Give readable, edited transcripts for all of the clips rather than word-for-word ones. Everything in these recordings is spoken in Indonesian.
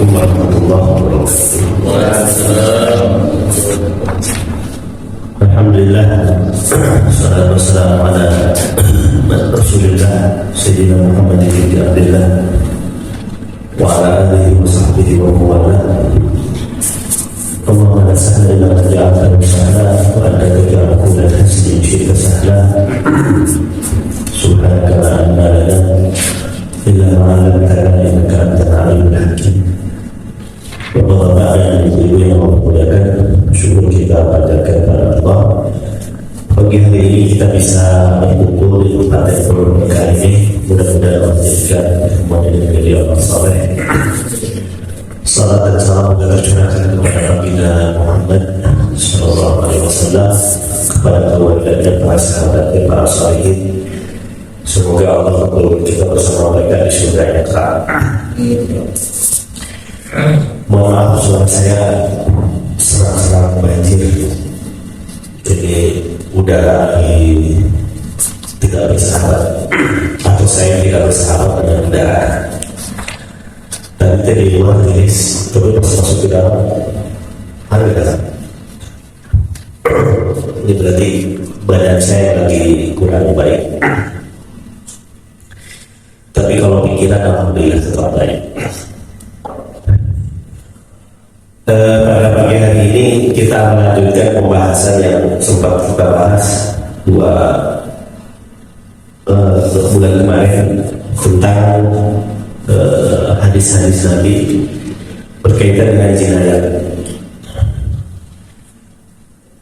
Assalamualaikum warahmatullahi wabarakatuh. Alhamdulillah, salatu wassalamu ala Rasulillah Sayyidina Muhammad bin Abdullah wa ala alihi wa sahbihi wa mawala. Allahumma la sahla illa ma ja'altahu sahla wa anta taj'alu kulla hazin shi'ta sahla. Subhanaka la ilma lana illa ma 'allamtana innaka antal 'alimul hakim. Wa ta'ala yang memudahkan syukur kita pada kepada Allah. Pagi hari ini kita bisa berkumpul di tempat yang berkah ini. Mudah-mudahan menjadikan pertemuan ini menjadi amal saleh. Salat dan salam tercurahkan kepada Nabi Muhammad Sallallahu Alaihi Wasallam, kepada keluarga dan para sahabat dan para salihin. Semoga Allah memperoleh kita bersama mereka di surga yang kelak. Mohon maaf, suara saya serang-serang banjir, jadi udara lagi tidak bersahabat, atau saya tidak bersahabat dengan udara. Tadi dari luar tulis, tapi pas masuk ke dalam ada kata. Ini berarti badan saya lagi kurang baik. Tapi kalau pikiran alhamdulillah tetap baik. Pada pagi hari ini kita melanjutkan pembahasan yang sempat kita bahas bulan kemarin tentang hadis-hadis Nabi berkaitan dengan jinayat.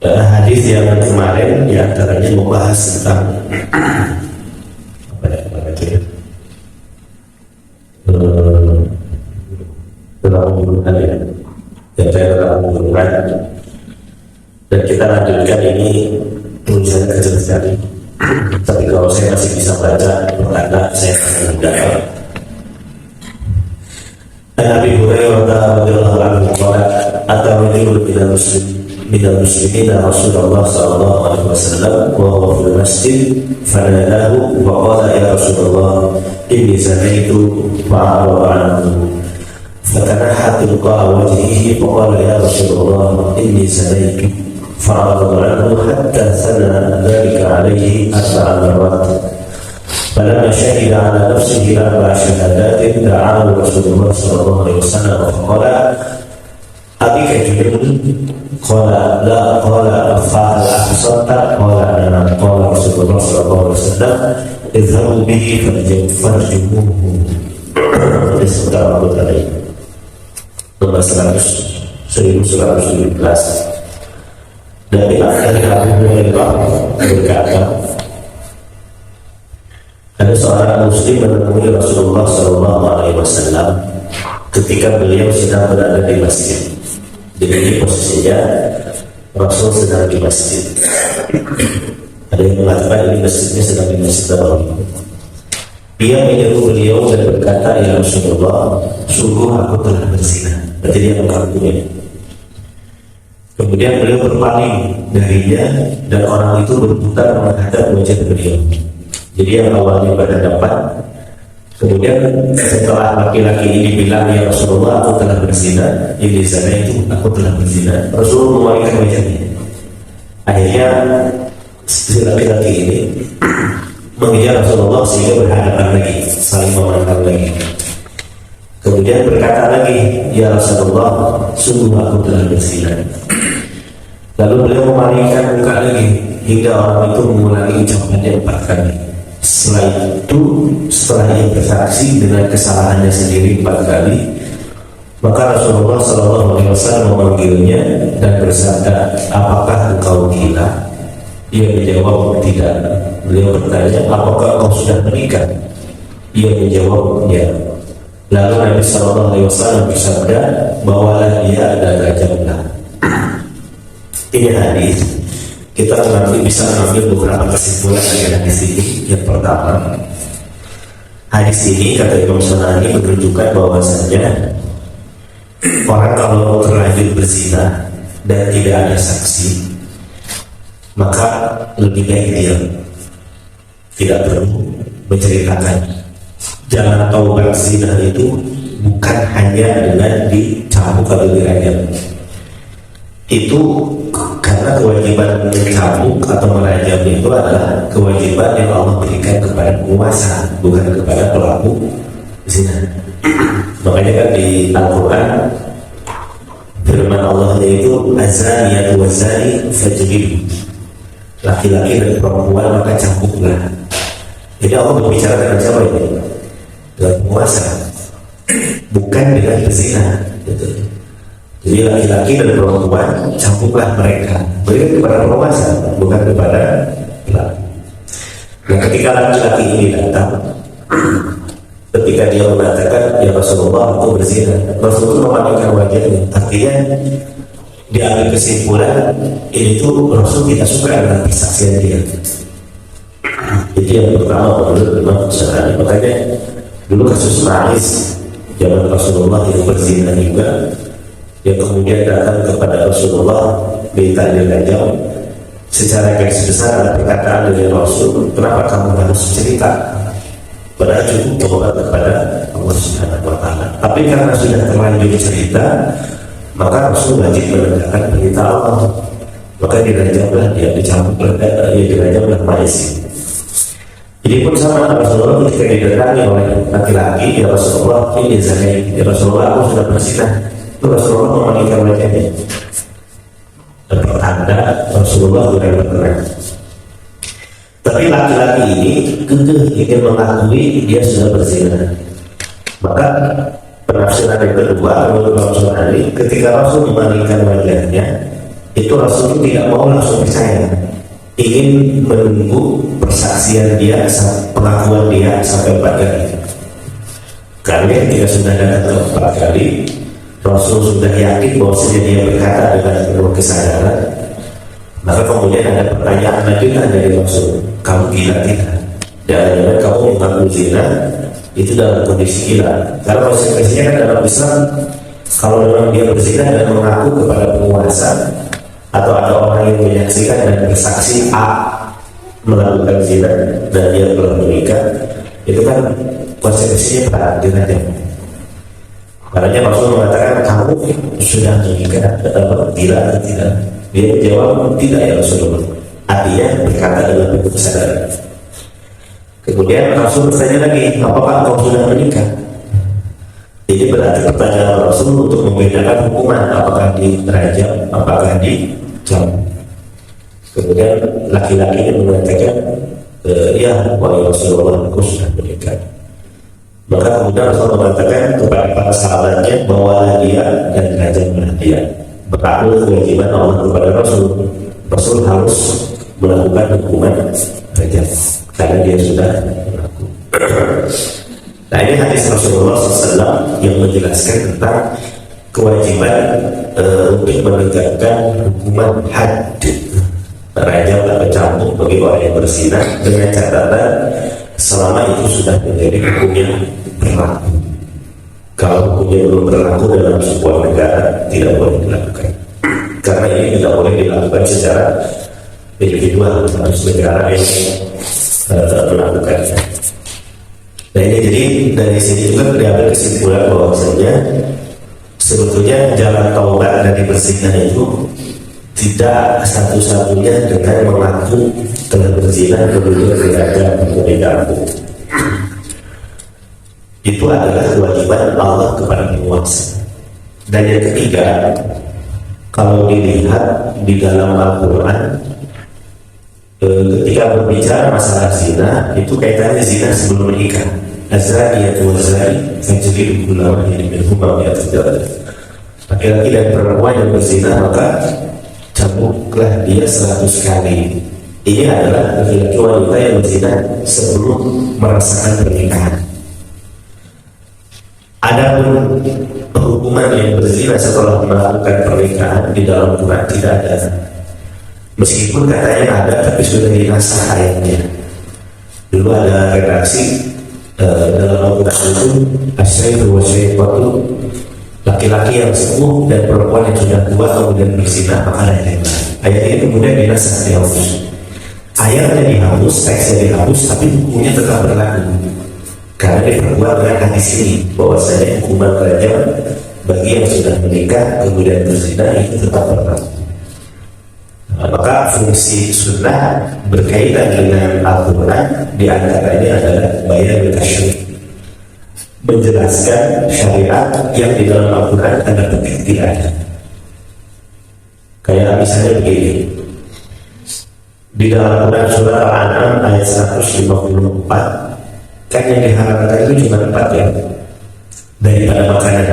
Hadis yang kemarin diantaranya membahas tentang tentang pembunuhan ya. Dan kita lanjutkan ini tulisannya kecil sekali, tapi kalau saya masih bisa baca pertanda saya akan mendapat. Nabi Hurairah radhiyallahu anhu qala atawajjul minal muslimin Rasulullah sallallahu alaihi wasallam wa huwa fil masjid fanadahu wa qala ya Rasulullah inni zanaitu fa'arada anhu فتنحى تلقاء وجهه وقال يا رسول الله إني زنيت فأعرض عنه حتى ثنى ذلك عليه 4 مرات فلما شهد على نفسه 4 شهادات دعاه رسول الله صلى الله عليه وسلم فقال أبيك جنون؟ قال لا. قال فهل أحصنت؟ قال نعم. قال رسول الله صلى الله عليه وسلم اذهبوا به فارجموه. Bismillahirrahmanirrahim. عليه nomor 1117 dari Abu Hurairah berkata, ada seorang muslim menemui Rasulullah Sallallahu Alaihi Wasallam ketika beliau sedang berada di masjid. Jadi posisinya Rasul sedang di masjid. Ada yang mengatakan ini masjidnya sedang di Masjid Nabawi. Dia menyeru beliau dan berkata, ya Rasulullah, sungguh aku telah berzina. Berarti dia mengakuinya. Kemudian beliau berpaling darinya dan orang itu berputar menghadap wajah beliau. Jadi yang awalnya berhadapan, kemudian setelah laki-laki ini bilang, ya Rasulullah, aku telah berzina, ini sana itu aku telah berzina, Rasulullah memalingkan wajahnya. Akhirnya si laki-laki ini mengejar Rasulullah sehingga berhadapan lagi, saling memandang lagi. Kemudian berkata lagi, ya Rasulullah, sungguh aku telah berzina. Lalu beliau memalingkan muka lagi hingga orang itu mengulangi ucapannya 4 kali. Setelah ia bersaksi dengan kesalahannya sendiri 4 kali, maka Rasulullah SAW memanggilnya dan bersabda, apakah engkau gila? Ia menjawab, tidak. Beliau bertanya, apakah kau sudah menikah? Ia menjawab, ya. Lalu Nabi SAW bersabda, bawalah dia dan rajamlah. Ini hadis, kita nanti bisa mengambil beberapa kesimpulan dari hadis ini. Yang pertama, hadis ini kata Imam Sanani menunjukkan bahwasanya orang kalau terlanjur berzina dan tidak ada saksi, maka lebih baik dia tidak perlu menceritakan. Jangan taubat zina itu bukan hanya dengan dicambuk atau dirajam. Itu karena kewajiban mencambuk atau merajam itu adalah kewajiban yang Allah berikan kepada penguasa, bukan kepada pelaku zina. Makanya kan di Al-Quran firman Allah itu azaniyatu wazani fajlidu, laki-laki dan perempuan maka cambuklah. Jadi Allah berbicara dengan siapa ini? Dengan penguasa, bukan dengan pezina gitu. Jadi laki-laki dan perempuan cambuklah mereka, berikan kepada penguasa, bukan kepada pelaku. Nah, ketika laki-laki ini datang, ketika dia mengatakan ya Rasulullah aku berzina, Rasulullah memalingkan wajahnya. Artinya diambil kesimpulan ini tuh Rasul tidak suka dengan persaksian dia. Jadi yang pertama menurut Imam Syafi'i, makanya dulu kasus Ma'is zaman Rasulullah yang berzina juga, yang kemudian datang kepada Rasulullah minta dirajam. Secara garis besar ada perkataan dari Rasul, kenapa kamu harus cerita? Padahal cukup tobat kepada Allah Subhanahu wa Ta'ala. Tapi karena sudah terlanjur cerita, maka Rasul wajib menegakkan perintah Allah. Maka dirajamlah dia, dirajamlah Ma'is. Jadi pun sama Rasulullah ketika didatangi oleh laki-laki, ya Rasulullah ini zina, ya Rasulullah aku sudah berzina. Itu Rasulullah memalingkan wajahnya. Dan pertanda Rasulullah sudah berkenan. Tapi laki-laki ini kekeh ingin mengakui dia sudah berzina. Maka penafsiran yang kedua menurut Rasul Ali, ketika Rasul memalingkan wajahnya, itu Rasul tidak mau langsung percaya, ingin menunggu persaksian dia, pengakuan dia sampai 4 kali. Karena dia sudah datang 4 kali, Rasul sudah yakin bahwa dia berkata dengan penuh kesadaran. Maka kemudian ada pertanyaan lanjutan dari Rasul, kamu gila tidak? Jangan-jangan kamu mengaku zina itu dalam kondisi gila. Karena konsekuensinya kan dalam Islam, kalau memang dia berzina dan mengaku kepada penguasa atau ada orang yang menyaksikan dan bersaksi A melakukan zina dan dia telah menikah, itu kan konsekuensinya berat, dirajam. Karena Rasul mengatakan kamu sudah menikah atau tidak atau tidak? Dia jawab tidak ya Rasulullah. Artinya berkata dalam bentuk kesadaran. Kemudian Rasul bertanya lagi, apakah kau sudah menikah? Jadi berarti pertanyaan Rasul untuk membedakan hukuman, apakah dirajam, apakah dicambuk. Kemudian laki-laki yang mengatakan, ya wahai Rasulullah, aku sudah menikah. Maka kemudian Rasul mengatakan kepada para sahabatnya, bawalah dia dan rajamlah dia. Berlaku kewajiban Allah kepada Rasul. Rasul harus melakukan hukuman rajam karena dia sudah berlaku. Nah, ini hadis Rasulullah SAW yang menjelaskan tentang kewajiban untuk menegakkan hukuman had, rajam atau cambuk bagi orang yang berzina, dengan catatan selama itu sudah menjadi hukum yang berlaku. Kalau hukumnya belum berlaku dalam sebuah negara, tidak boleh dilakukan. Karena ini tidak boleh dilakukan secara individual, harus negara yang melakukannya. Nah ini jadi dari sini juga diambil kesimpulan bahwasanya sebetulnya jalan taubat dari berzina itu tidak satu-satunya dengan mengaku telah berzina kemudian dirajam atau dicambuk. Itu adalah kewajiban Allah kepada penguasa. Dan yang ketiga, kalau dilihat di dalam Al-Quran, ketika berbicara masalah zina, itu kaitannya zina sebelum menikah. Azaniyatu wazani fajlidu kulla wahidin minhuma mi'ata jaldah. Laki-laki dan perempuan yang berzina maka cambuklah dia 100 kali. Ini adalah laki-laki wanita yang berzina sebelum merasakan pernikahan. Adapun hukuman yang berzina setelah melakukan pernikahan di dalam Quran tidak ada. Meskipun katanya ada, tapi sudah dinasah ayatnya. Dulu ada redaksi dalam Al-Quran itu asyaitu wa syaitatu, laki-laki yang sepuh dan perempuan yang sudah tua kemudian berzina maka ayat ini kemudian dinasah, dihapus. Ayatnya dihapus, teksnya dihapus, tapi hukumnya tetap berlaku. Karena diperkuat dengan hadis ini bahwasanya hukuman rajam bagi yang sudah menikah kemudian berzina itu tetap berlaku. Maka fungsi sunnah berkaitan dengan Al-Quran diantaranya adalah bayan tasyri', menjelaskan syariat yang di dalam Al-Quran tanda petik tidak ada. Kayak misalnya begini, di dalam Al-Quran surat Al-An'am ayat 154 kan yang diharamkan itu cuma 4 ya, daripada makanan,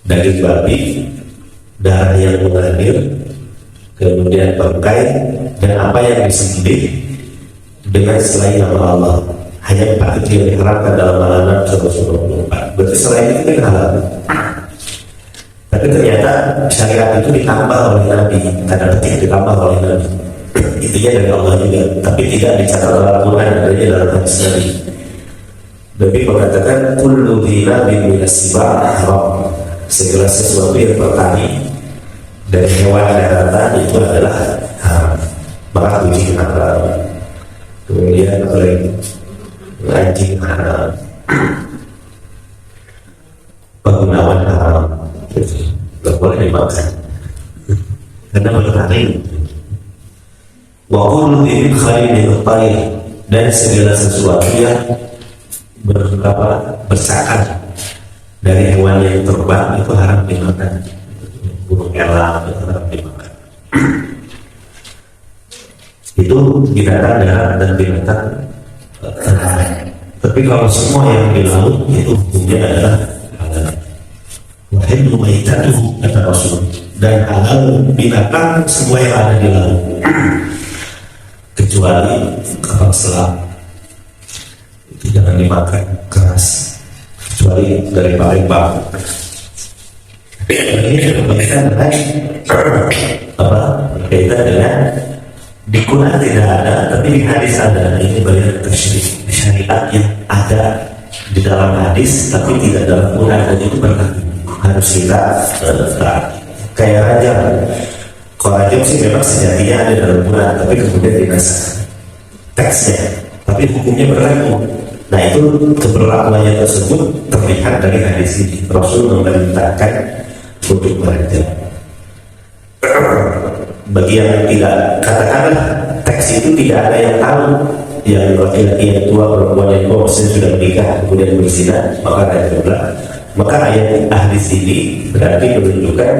daging babi, darah yang mengalir, kemudian bangkai, dan apa yang disembelih dengan selain nama Allah. Hanya 4 itu yang diharapkan dalam Al-An'am 124. Berarti selain itu kan halal. Tapi ternyata syariat itu ditambah oleh Nabi, tanda petik ditambah oleh Nabi. Intinya dari Allah juga, tapi tidak dicatat dalam Al-Quran, adanya dalam hadis Nabi. Nabi mengatakan kullu dzina minas siba' haram, segala sesuatu yang bertani dari hewan daratan itu adalah haram. Maka kucing haram, kemudian anjing haram, penggunaan haram, tidak boleh dimakan karena bertani. Wa kullu dzin khalidin tayyib, dan segala sesuatu yang bersakar dari hewan yang terbang itu haram dimakan. Burung elang itu haram dimakan. Itu binatang darat dan binatang ternak. Tapi kalau semua yang di laut itu hukumnya adalah halal. Wahai maitatuhu kata Rasul, dan halal binatang semua yang ada di laut kecuali kapal selam, itu jangan dimakan keras kecuali dari Palembang. Ini berkaitan dengan berkaitan dengan di Quran tidak ada, tapi di hadis ada. Ini bagian tasyri', syariat yang ada di dalam hadis tapi tidak dalam Quran, dan itu harus kita kayak rajam. Kalau rajam sih memang sejatinya ada dalam Quran, tapi kemudian dinasakh teksnya, tapi hukumnya berlaku. Nah itu keberlakuannya tersebut terlihat dari hadis ini. Rasul memerintahkan untuk merajam. Bagi yang tidak, katakanlah teks itu tidak ada yang tahu, yang laki-laki yang tua, perempuan yang tua sudah menikah kemudian berzina, maka rajamlah. Maka ayat hadis ini berarti menunjukkan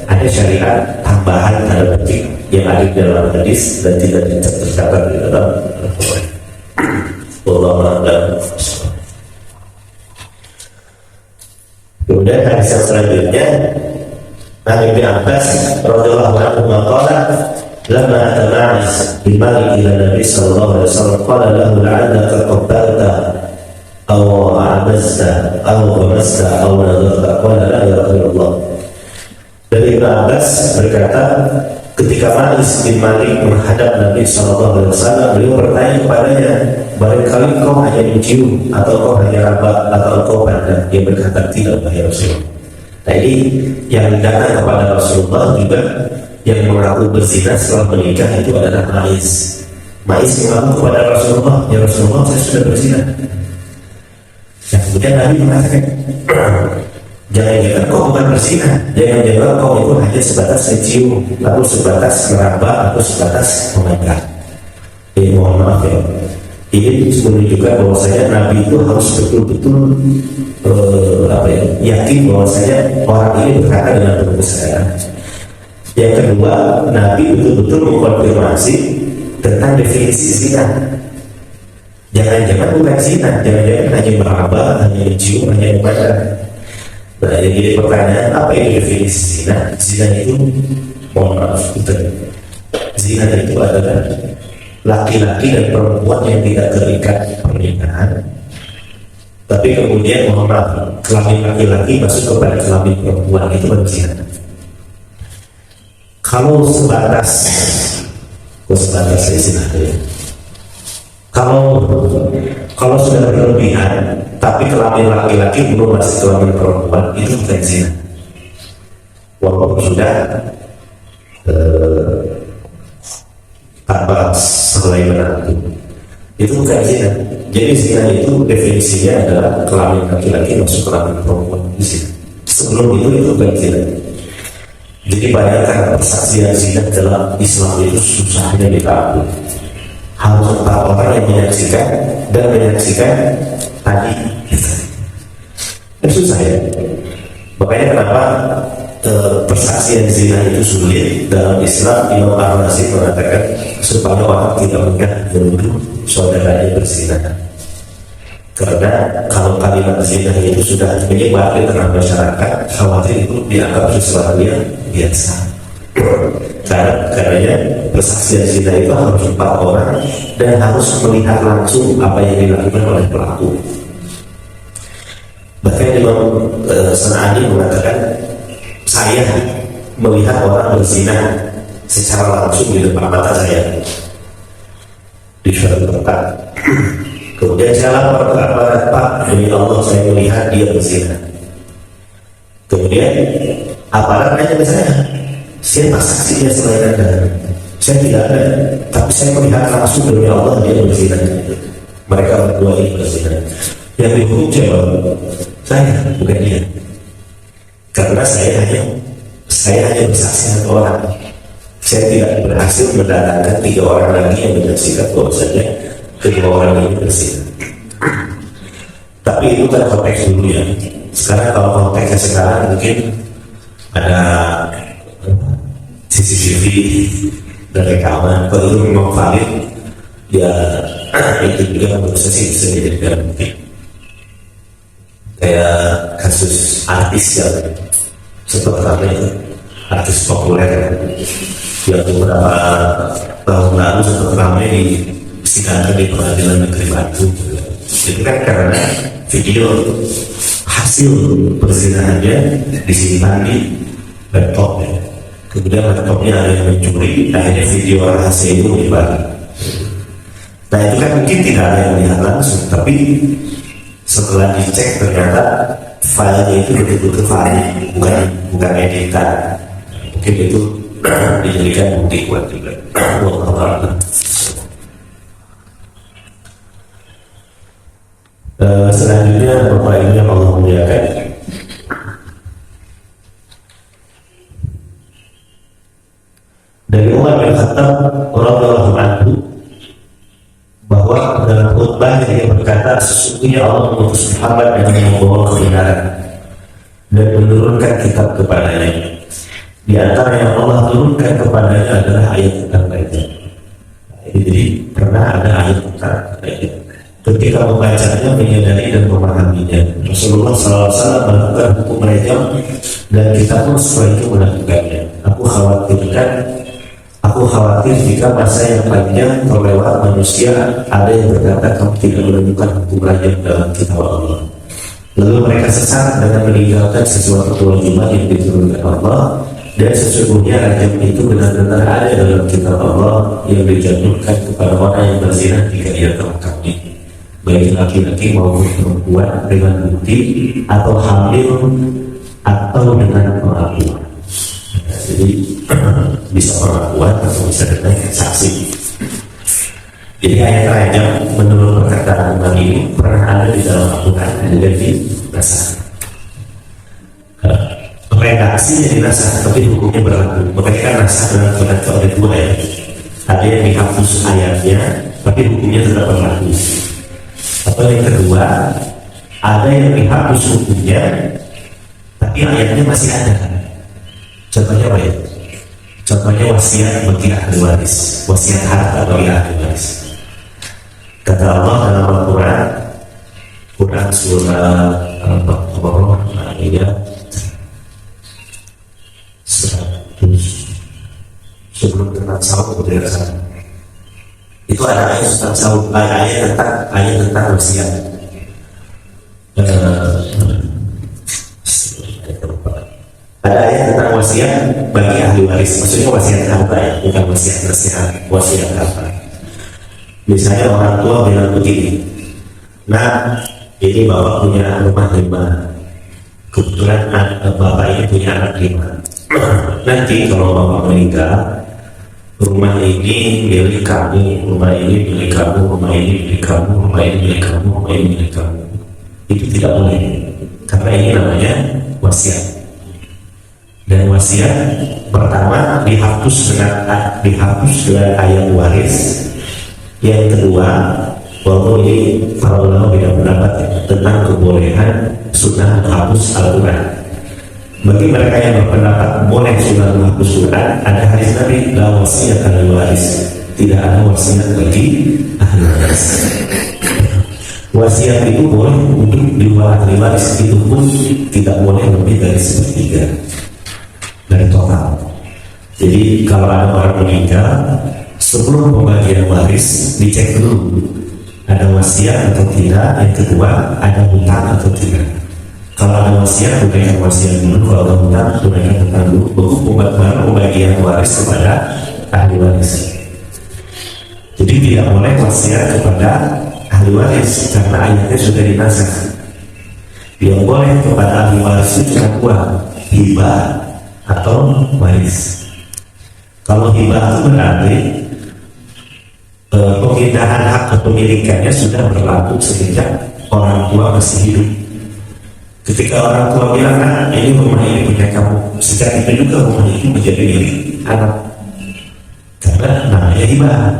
ada syariat tambahan tanda petik yang ada di dalam hadis dan tidak tercatat di dalam Al-Quran. Wallahu a'lam. Kemudian hadis yang selanjutnya, Nabi bin Abbas radhiyallahu anhu qala lamma atama'is bimali ila Nabi sallallahu alaihi wasallam qala lahu la'allaka qabbalta aw abasta aw ghamasta aw nadarta qala la ya Rasulullah. Dari Ibn Abbas berkata, ketika Ma'is bin Malik menghadap Nabi sallallahu alaihi wasallam, beliau bertanya kepadanya, barangkali kau hanya mencium atau kau hanya raba atau kau pandang? Dia berkata, tidak wahai Rasulullah. Nah ini yang datang kepada Rasulullah juga yang mengaku berzina setelah menikah itu adalah Ma'is. Ma'is mengaku kepada Rasulullah, ya Rasulullah saya sudah berzina. Dan kemudian Nabi mengatakan, jangan-jangan kau bukan berzina, jangan-jangan kau itu hanya sebatas mencium atau sebatas meraba atau sebatas memandang. Mohon maaf ya, ini menunjukkan bahwasanya Nabi itu harus betul-betul yakin bahwasanya orang ini berkata dengan penuh kesadaran. Yang kedua, Nabi betul-betul mengkonfirmasi tentang definisi zina. Jangan-jangan bukan zina, jangan-jangan hanya meraba, hanya mencium, hanya memandang. Nah, yang jadi pertanyaan, apa itu definisi zina? Zina itu, mohon maaf, zina itu adalah laki-laki dan perempuan yang tidak terikat pernikahan, tapi kemudian mohon maaf, kelamin laki-laki masuk kepada kelamin perempuan, itu baru zina. Kalau sebatas zina ya. Kalau sudah berlebihan, tapi kelamin laki-laki belum masuk kelamin perempuan, itu bukan zina. Walaupun sudah tanpa selai menantu. itu bukan zina. Jadi zina itu definisinya adalah kelamin laki-laki masuk kelamin perempuan di sini. Sebelum itu bukan zina. Jadi bayangkan persaksian zina dalam Islam itu susahnya ditaati. Harus 4 orang yang menyaksikan dan menyaksikan tadi. Susah ya. Makanya kenapa persaksian zina itu sulit dalam Islam. Imam Al-Nasir mengatakan supaya orang tidak mudah menuduh saudaranya berzina. Karena kalau kalimat zina itu sudah menyebar di tengah masyarakat, khawatir itu dianggap sesuatu yang biasa. Karena persaksian zina itu harus 4 orang dan harus melihat langsung apa yang dilakukan oleh pelaku. Bahkan Imam San'ani mengatakan, saya melihat orang berzina secara langsung di depan mata saya di suatu tempat. Kemudian saya lapor ke aparat, Pak, demi Allah saya melihat dia berzina. Kemudian aparat nanya ke siapa saksinya selain Anda? Saya tidak ada, tapi saya melihat langsung demi Allah dia berzina. Mereka berdua ini berzina. Yang dihukum siapa? Saya, bukan dia. Karena saya hanya bersaksi 1 orang. Saya tidak berhasil mendatangkan 3 orang lagi yang menyaksikan bahwasanya kedua orang ini berzina. Tapi itu kan konteks dulu ya. Sekarang kalau konteksnya sekarang mungkin ada CCTV dan rekaman. Kalau itu memang valid, ya itu juga menurut saya sih bisa dijadikan bukti. Kayak kasus artis yang sempat ramai itu, artis populer yang beberapa tahun lalu sempat ramai di sidang di Pengadilan Negeri Bandung. Itu kan karena video hasil perzinahannya disimpan di laptop ya. Kemudian laptopnya ada yang mencuri, akhirnya video rahasia itu menyebar. Nah itu kan mungkin tidak ada yang melihat langsung, tapi setelah dicek ternyata filenya itu betul-betul valid, bukan editan. Mungkin itu dijadikan bukti kuat juga. Selanjutnya Bapak Ibu yang Allah muliakan, dari Umar bin Khattab radhiyallahu anhu bahwa dalam khutbah dia berkata, sesungguhnya Allah mengutus Muhammad dengan membawa kebenaran dan menurunkan kitab kepadanya. Di antara yang Allah turunkan kepadanya adalah ayat tentang Dajjal. Jadi pernah ada ayat tentang Dajjal. Ketika membacanya, menyadari dan memahaminya, Rasulullah SAW melakukan hukum Dajjal dan kita pun setelah itu melakukannya. Aku khawatir jika masa yang panjang terlewat manusia ada yang berkata kamu tidak menemukan hukum Dajjal dalam kitab Allah. Lalu mereka sesat dengan meninggalkan sesuatu kewajiban yang diturunkan Allah, dan sesungguhnya Dajjal itu benar-benar ada dalam kitab Allah yang dijanjikan kepada orang yang berzina jika dia terangkapnya, baik laki-laki maupun perempuan, dengan bukti atau hamil atau dengan pengakuan. Jadi bisa pengakuan atau bisa dengan saksi. Jadi ayat Dajjal menurut perkataan Imam ini pernah ada di dalam Al-Quran dan dinasah. Redaksinya dinasah, tapi hukumnya berlaku. Makanya kan nasah dalam Al-Quran itu ada 2 ya. Ada yang dihapus ayatnya, tapi hukumnya tetap berlaku. Atau yang kedua, ada yang dihapus hukumnya, tapi ayatnya masih ada. Contohnya apa ya? Contohnya wasiat bagi ahli waris, wasiat harta bagi ahli waris. Kata Allah dalam Al-Quran, Quran surah Al-Baqarah ayat 100 sebelum tentang saum kemudian sana. Itu ada ayat tentang saum, ayat tentang wasiat. Ada ayat tentang wasiat bagi ahli waris, maksudnya wasiat harta ya, bukan wasiat nasihat, wasiat harta. Misalnya orang tua bilang begini, nah ini bapak punya rumah 5, kebetulan bapak ini punya anak 5. Nanti kalau bapak meninggal, rumah ini milik kamu, rumah ini milik kamu, rumah ini milik kamu, rumah ini milik kamu, rumah ini milik kamu. Itu tidak boleh, karena ini namanya wasiat. Dan wasiat pertama dihapus dengan ayat waris. Yang kedua, walaupun ini para ulama beda pendapat tentang kebolehan sunnah menghapus Al-Quran. Bagi mereka yang berpendapat boleh sunnah menghapus Quran, ada hadis Nabi, la wasiat ahli waris, tidak ada wasiat bagi ahli waris. Wasiat itu boleh untuk di luar ahli waris, itu pun tidak boleh lebih dari 1/3 dari total. Jadi kalau ada orang meninggal, sebelum pembagian waris dicek dulu ada wasiat atau tidak. Yang kedua, ada hutang atau tidak. Kalau ada wasiat, tunaikan wasiat dulu. Kalau ada hutang, tunaikan hutang dulu. Baru pembagian waris kepada ahli waris. Jadi tidak boleh wasiat kepada ahli waris karena ayatnya sudah dinasakh. Yang boleh kepada ahli waris itu cuma uang, hibah atau waris. Kalau hibah itu berarti pemindahan hak kepemilikannya sudah berlaku sejak orang tua masih hidup. Ketika orang tua bilang, nah ini rumah ini punya kamu, sejak itu juga rumah itu menjadi milik anak, karena namanya hibah.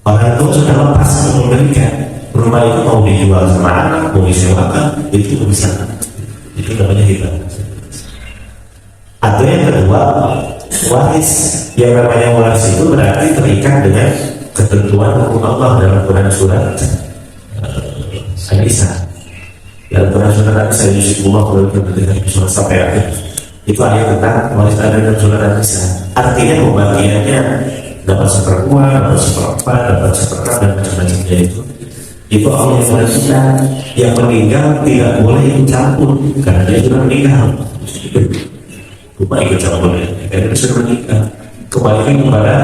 Orang tua sudah lepas kepemilikan rumah itu, mau dijual sama anak, mau disewakan, itu bisa. Itu namanya hibah. Atau yang kedua, waris. Yang namanya waris itu berarti terikat dengan ketentuan hukum Allah dalam Quran surat An-Nisa. Dalam Quran surat An-Nisa, Yusufullah surat sampai akhir. Itu ayat tentang waris ada dalam surat An-Nisa. Artinya pembagiannya dapat 1/2, dapat 1/4, dapat 1/6 dan macam-macamnya itu. Itu Allah yang menentukan. Yang meninggal tidak boleh ikut campur karena dia sudah meninggal. Lupa ikut campur karena dia sudah meninggal. Kembalikan kepada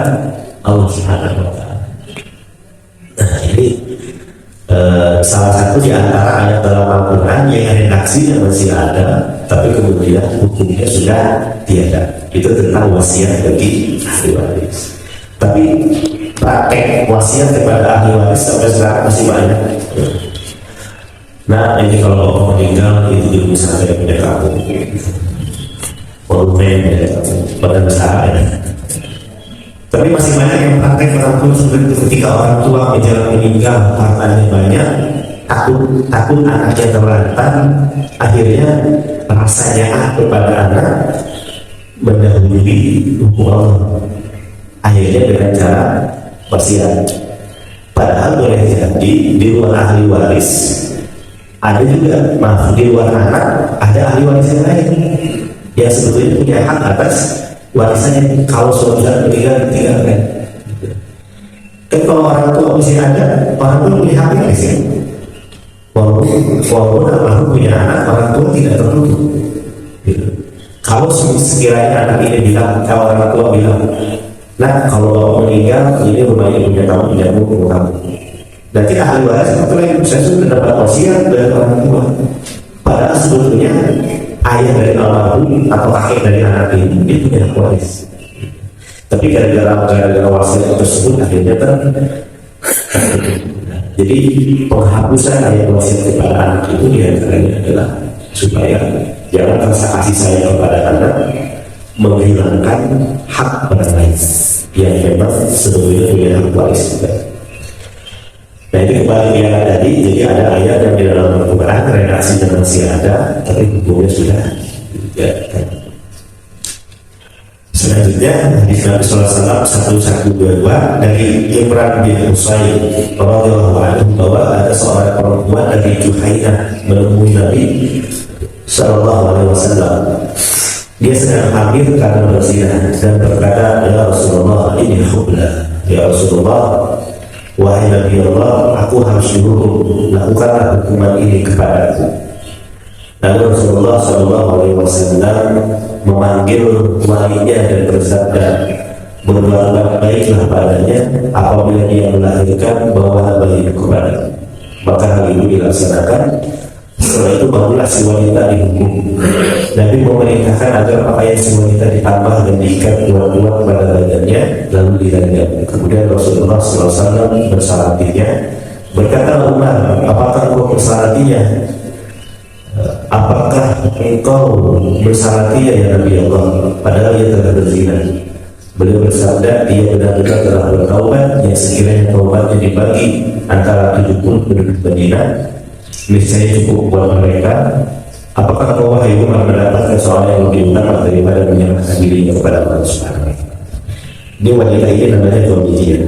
Allah Subhanahu wa Ta'ala. Nah, ini salah satu di antara ayat dalam Al-Quran yang redaksinya masih ada, tapi kemudian hukumnya sudah tiada. Itu tentang wasiat bagi ahli waris. Tapi praktek wasiat kepada ahli waris sampai sekarang masih banyak. Nah, ini kalau orang meninggal itu di misalnya punya kamu, volume badan besar ya. Tapi masih banyak yang praktek orang tua seperti itu. Ketika orang tua menjelang meninggal, hartanya banyak, takut anaknya terlantar, akhirnya rasa nyaman kepada anak mendahului hukum Allah. Akhirnya dengan cara wasiat. Padahal boleh jadi di luar ahli waris ada juga, di luar anak ada ahli waris yang lain yang sebetulnya punya hak atas warisannya. Kalau sudah meninggal ditinggalkan, kan kalau orang tua masih ada, orang tua punya hak di sini. Walaupun almarhum punya anak, orang tua tidak tertutup. Kalau sekiranya anak ini bilang, kalau orang tua bilang, nah kalau meninggal ini rumahnya punya kamu, punya kamu. Nanti ahli waris itu lain, saya sudah dapat wasiat dari orang tua. Padahal sebetulnya ayah dari almarhum atau kakek dari anak ini dia punya hak waris. Tapi gara-gara wasiat tersebut akhirnya jadi penghapusan ayat wasiat kepada anak itu diantaranya adalah supaya jangan rasa kasih sayang kepada anak menghilangkan hak orang lain yang memang sebetulnya punya hak waris juga. Nah itu kembali di ayat tadi. Jadi ada ayat yang di dalam Al-Quran redaksinya masih ada, tapi hukumnya sudah tidak. Selanjutnya hadis Nabi SAW 1122 dari Imran bin Husayn radhiyallahu anhu bahwa ada seorang perempuan dari Juhainah menemui Nabi SAW. Dia sedang hamil karena berzina dan berkata, ya Rasulullah, ini hubla. Ya Rasulullah, wahai Nabi Allah, aku harus dihukum, lakukanlah hukuman ini kepadaku. Lalu Rasulullah SAW memanggil walinya dan bersabda, berbuatlah baiklah padanya apabila dia melahirkan, bawalah bayi kepada. Maka hal itu dilaksanakan Setelah itu barulah si wanita dihukum. Nabi memerintahkan agar pakaian si wanita ditambah dan diikat kuat-kuat pada badannya lalu direndam. Kemudian Rasulullah SAW bersalatinya. Berkata Umar, apakah kau bersalatinya? Apakah engkau bersalatinya ya Nabi Allah? Padahal ia telah berzina. Beliau bersabda, dia benar-benar telah bertaubat yang sekiranya taubatnya dibagi antara 70 penduduk Madinah, niscaya cukup buat mereka. Apakah kau wahai Umar mendapatkan soal yang lebih utama daripada menyerahkan dirinya kepada Allah Subhanahu wa Ta'ala? Dia wanita ini namanya Khadijah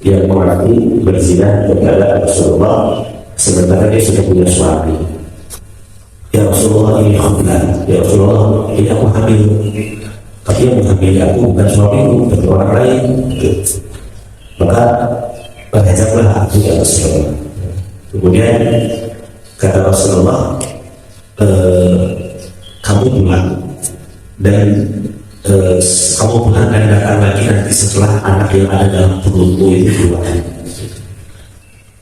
yang mengaku berzina kepada Rasulullah sementara dia sudah punya suami. Ya Rasulullah, ini khutbah. Ya Rasulullah, ini aku hamil. Tapi yang menghamili aku bukan suamiku, tapi orang lain. Maka berhajaklah aku ya Rasulullah. Kemudian kata Rasulullah, kamu pulang dan kamu pulang dan datang lagi nanti setelah anak yang ada dalam perutmu itu keluar.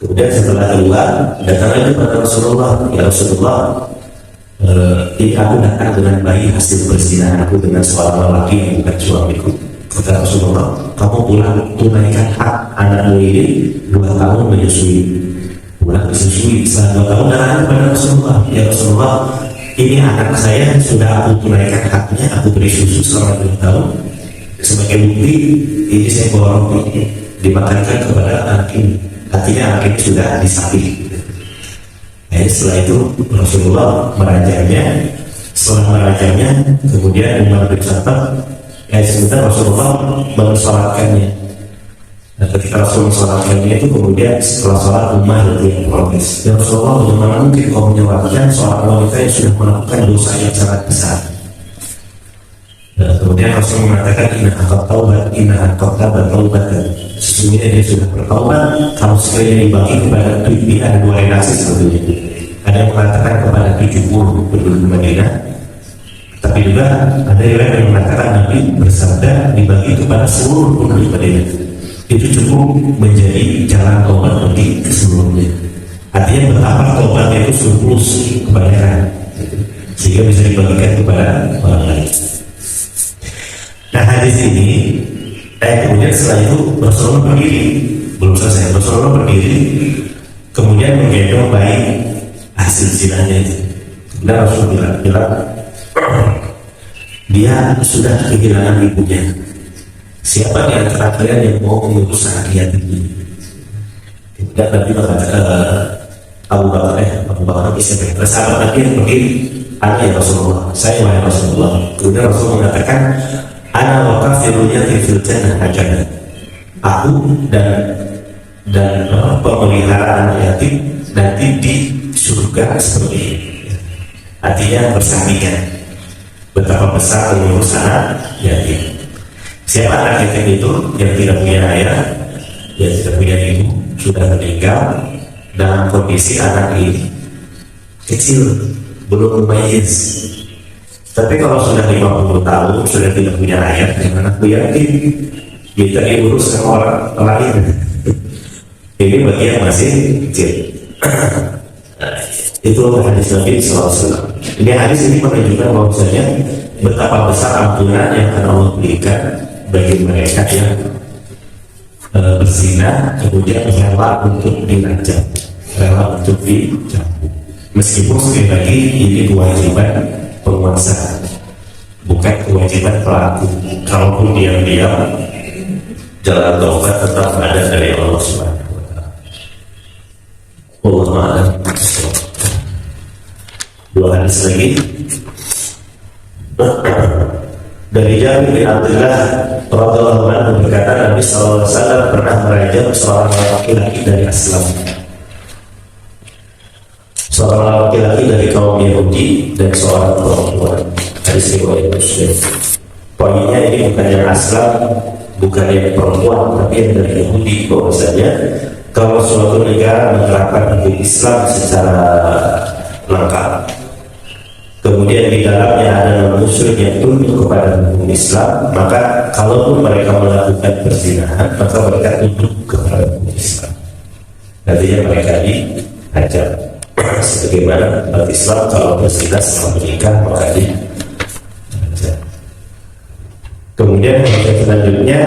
Kemudian setelah keluar datang lagi kepada Rasulullah, ya Rasulullah, ini aku datang dengan bayi hasil perzinahan aku dengan seorang lelaki yang bukan suamiku. Kata Rasulullah, kamu pulang tunaikan hak anakmu ini 2 tahun menyusui. Pulang disusui setelah 2 tahun datang kepada Rasulullah, ya Rasulullah, ini anak saya sudah aku tunaikan haknya, aku beri susu selama 2 tahun. Sebagai bukti, ini saya bawa roti dimakankan kepada anak ini. Artinya anak ini sudah disapih. Setelah itu Rasulullah merajanya. Setelah merajanya, kemudian Umar berkata, sebentar Rasulullah mensolatkannya. Dan ketika Rasulullah mensolatkannya itu, kemudian setelah sholat Umar yang protes, ya Rasulullah, bagaimana mungkin kau menyelamatkan seorang wanita yang sudah melakukan dosa yang sangat besar? Kemudian Rasul mengatakan, inna taubat. Sesungguhnya dia sudah bertaubat. Kalau sekiranya dibagi kepada 7, ada 2 relasi sebetulnya. Ada yang mengatakan kepada 70 penduduk Madinah, tapi juga ada yang mengatakan Nabi bersabda dibagi kepada seluruh penduduk Madinah. Itu cukup menjadi jalan taubat bagi keseluruhannya. Artinya betapa taubatnya itu surplus kebanyakan, sehingga bisa dibagikan kepada orang lain. Nah, hadis ini kemudian setelah itu Rasulullah berdiri, belum selesai. Rasulullah berdiri, kemudian menggendong bayi hasil zinanya itu. Dan Rasulullah bilang, dia sudah kehilangan ibunya. Siapa di antara kalian yang mau mengurus anak yatim ini? Kemudian Nabi berkata, Abu Bakar Ismail, sahabat Nabi yang berdiri, ada ya Rasulullah, saya wahai Rasulullah. Kemudian Rasulullah mengatakan, ana wakafirunya fil jannah hajana. Aku dan pemeliharaan yatim nanti di surga seperti ini. Artinya bersamingan betapa besar mengurus anak yatim. Siapa anak yatim itu? Yang tidak punya ayah, yang tidak punya ibu, sudah meninggal dalam kondisi anak ini kecil, belum mumayyiz. Tapi kalau sudah 50 tahun, sudah tidak punya ayah, gimana aku yakin kita diurus sama orang lain. Ini bagi yang masih kecil. Itu hadis Nabi SAW. Ini hadis ini menunjukkan bahwasanya betapa besar ampunan yang akan Allah berikan bagi mereka yang berzina, kemudian rela untuk dirajam, rela untuk dicambuk. Meskipun sekali lagi ini kewajiban penguasa, bukan kewajiban pelaku. Kalaupun diam-diam, jalan taubat tetap ada dari Allah Subhanahu wa Ta'ala. Wallahu a'lam. 2 hadis lagi dari Jabir bin Abdullah radhiyallahu anhu berkata, Nabi sallallahu alaihi wasallam pernah merajam seorang laki-laki dari Aslam, seorang laki-laki dari kaum Yahudi dan seorang perempuan. Hadis riwayat Muslim. Poinnya ini bukan yang Aslam, bukan yang perempuan, tapi yang dari Yahudi. Bahwasanya kalau suatu negara menerapkan hukum Islam secara lengkap, kemudian di dalamnya ada musyrik yang tunduk kepada hukum Islam, maka kalaupun mereka melakukan perzinahan, maka mereka tunduk kepada hukum Islam. Artinya mereka dihajar. sebagaimana umat Islam kalau berzina setelah menikah maka di. Kemudian yang selanjutnya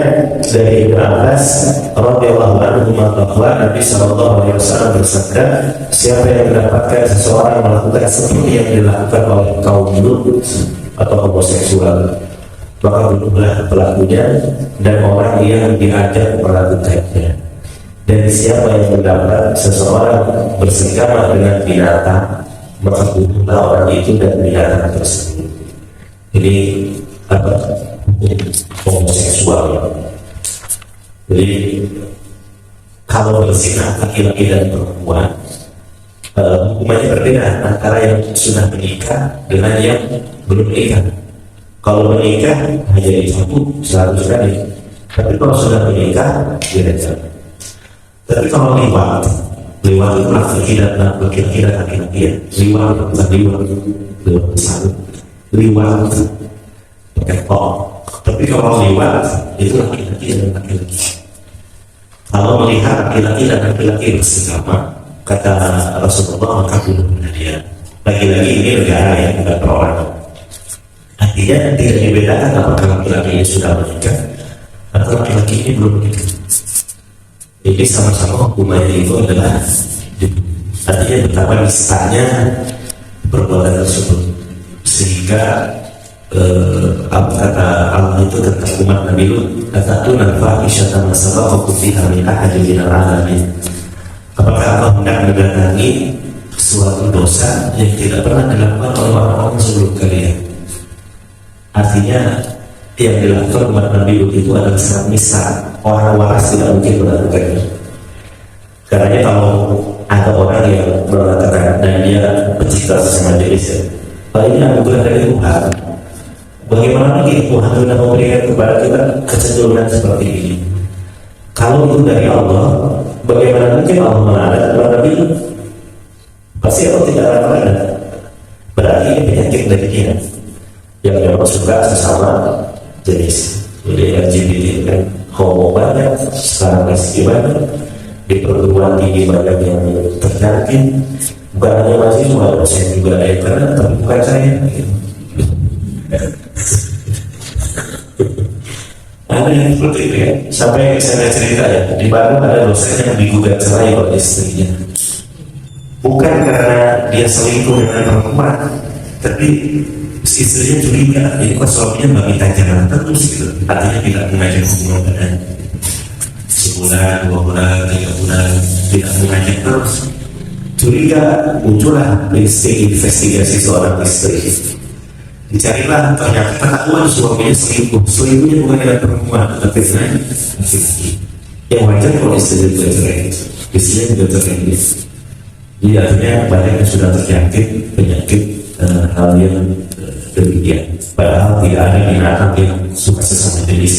dari Ibnu Abbas radhiyallahu anhu bahwa Nabi sallallahu alaihi wasallam bersabda, siapa yang mendapatkan seseorang melakukan seperti yang dilakukan oleh kaum Lut atau homoseksual, maka bunuhlah pelakunya dan orang yang diajak melakukannya. Dan siapa yang mendapat seseorang bersenggama dengan binatang, maka bunuhlah orang itu dan binatang tersebut. Ini apa? Homoseksual. Jadi kalau berzina laki-laki dan perempuan, hukumannya berbeda antara yang sudah menikah dengan yang belum menikah. Kalau menikah hanya dicabut 100 kali, tapi kalau sudah menikah direjam. Tapi kalau liwat itu laki-laki dan laki-laki ya. Liwat besar, liwat pakai kok. Tapi kalau liwat itu laki-laki dan laki-laki. Kalau melihat laki-laki dan laki-laki bersama, kata Rasulullah, maka bunuhnya dia. Laki-laki ini negara ya, bukan perorangan. Artinya tidak dibedakan apakah laki-laki ini sudah menikah atau laki-laki ini belum menikah. Jadi sama-sama hukumannya itu adalah artinya betapa nistanya perbuatan tersebut, sehingga apa kata Allah itu tentang umat Nabi Lut, atatuna al-fahishata ma sabaqakum biha min ahadin minal alamin. Apakah Allah hendak mendatangi suatu dosa yang tidak pernah dilakukan oleh orang-orang sebelum kalian? Artinya yang dilakukan umat Nabi Lut itu adalah sangat misal, orang waras tidak mungkin melakukannya. Karena kalau ada orang yang mengatakan dan dia pecinta sesama jenis, ini anugerah dari Tuhan. Bagaimana lagi Tuhan sudah memberikan kepada kita kecenderungan seperti ini? Kalau itu dari Allah, bagaimana mungkin Allah menarik kepada Nabi itu? Pasti Allah tidak akan ada. Berarti ini penyakit dari dia yang memang suka sesama jenis. Jadi LGBT kan homo banyak, sekarang lesbi banyak, di perguruan tinggi banyak yang terjangkit. Bukan hanya mahasiswa, saya juga ada yang kena, tapi bukan saya. Ada yang seperti itu ya. Sampai saya cerita ya, di Bandung ada dosen yang digugat cerai oleh istrinya. Bukan karena dia selingkuh dengan perempuan, tapi istrinya curiga, jadi kok suaminya meminta jalan terus gitu. Artinya tidak mengajak hubungan badan sebulan, 2 bulan, 3 bulan, tidak mengajak terus. Curiga, muncullah investigasi seorang istri. Dicarilah, ternyata ketahuan suaminya selingkuh. Selingkuhnya bukan dengan perempuan, tetapi dengan laki-laki. Yang wajar kalau istrinya juga cerai, istrinya juga cerai. Jadi artinya banyak yang sudah terjangkit penyakit hal yang demikian. Padahal tidak ada binatang yang suka sesama jenis.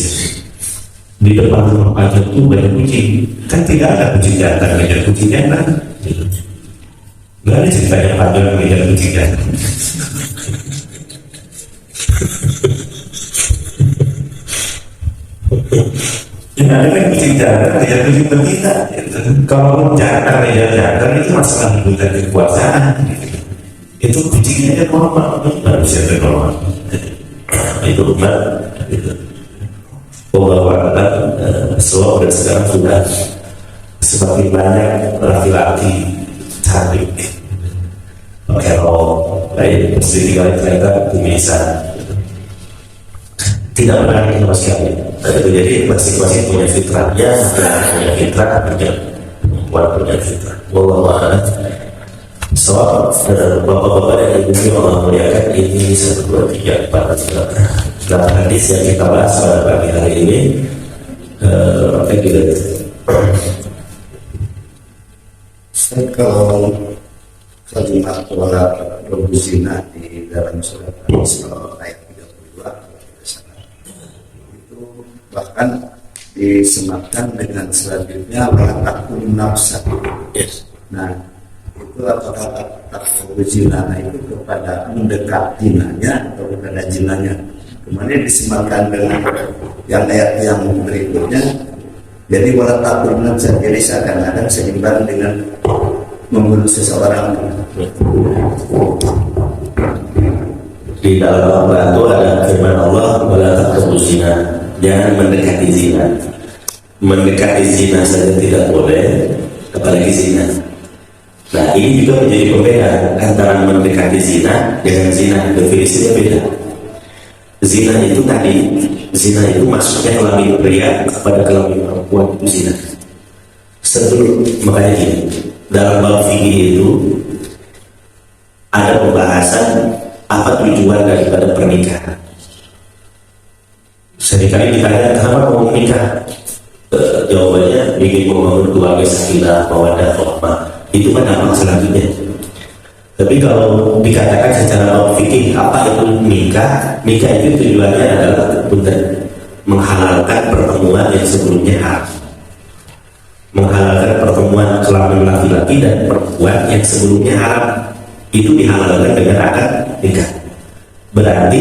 Di depan rumah pajak itu banyak kucing, kan tidak ada kucing jantan ngejar kucing jantan. Gak ada ceritanya pajak ngejar kucing jantan. Yang ada kan kucing jantan ngejar kucing betina. Kalau jantan ngejar jantan itu masalah bukan kekuasaan. Itu kucingnya normal, manusia normal. Itu umat itu. Bahwa Islam dan sekarang sudah semakin banyak laki-laki cantik pakai rok, lain bersih ternyata kumisan, tidak menarik sama sekali. Jadi masing-masing punya fitrahnya, punya fitrah, punya fitrah. Wallahu a'lam. Soal bapak-bapak dan ibu Allah muliakan, ini 1, 2, 3, 4, 5 dalam hadis yang kita bahas pada pagi hari ini. Kalau kalimat wala berzina di dalam surat Al-Isra ayat 32 itu bahkan disematkan dengan selanjutnya wala taqtulun nafsa. Nah, itu apakah takwa zina itu kepada mendekatinya atau kepada jinanya? Kemudian disematkan dengan yang ayat yang berikutnya. Jadi wala taqtulun nafsa, jadi seakan-akan seimbang dengan membunuh seseorang. Di dalam Al-Quran itu ada firman Allah, wala taqrabuz zina, jangan mendekati zina. Mendekati zina saja tidak boleh, apalagi zina. Nah, ini juga menjadi pembeda antara mendekati zina dengan zina. Definisinya beda. Zina itu tadi, zina itu masuknya kelamin pria kepada kelamin perempuan, itu zina. Sebelum, makanya ini dalam bab fikih itu ada pembahasan apa tujuan daripada pernikahan. Seringkali ditanya kenapa mau menikah, jawabannya ingin membangun keluarga sakinah, mawaddah, rahmah. Itu kan dampak selanjutnya. Tapi kalau dikatakan secara fikih apa itu nikah, nikah itu tujuannya adalah untuk menghalalkan pertemuan yang sebelumnya haram, menghalalkan pertemuan kelamin laki-laki dan perempuan yang sebelumnya haram, itu dihalalkan dengan akad nikah. Berarti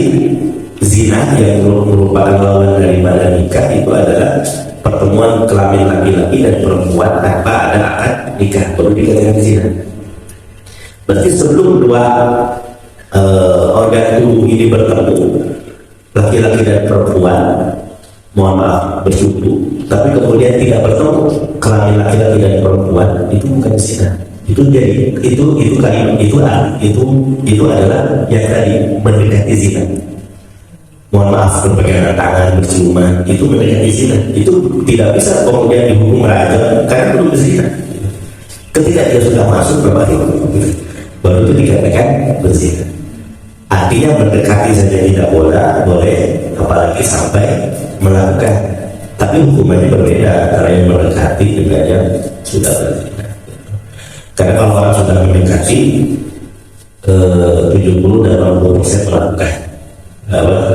zina yang merupakan lawan daripada nikah itu adalah pertemuan kelamin laki-laki dan perempuan tanpa ada akad nikah, baru dikatakan zina. Berarti sebelum dua organ tubuh ini bertemu, laki-laki dan perempuan, mohon maaf, berjumpa, tapi kemudian tidak bertemu kelamin laki-laki dan perempuan, itu bukan zina. Itu jadi itu adalah yang tadi mendekati zina. Mohon maaf, berpegangan tangan, berciuman, itu mendekati zina. Itu tidak bisa kemudian dihukum rajam karena belum berzina. Ketika dia sudah masuk baru itu dikatakan berzina. Artinya mendekati saja tidak boleh, apalagi sampai melakukan. Tapi hukumannya berbeda antara yang mendekati dengan yang sudah berzina. Karena kalau orang sudah mendekati 70 dan 80% melakukan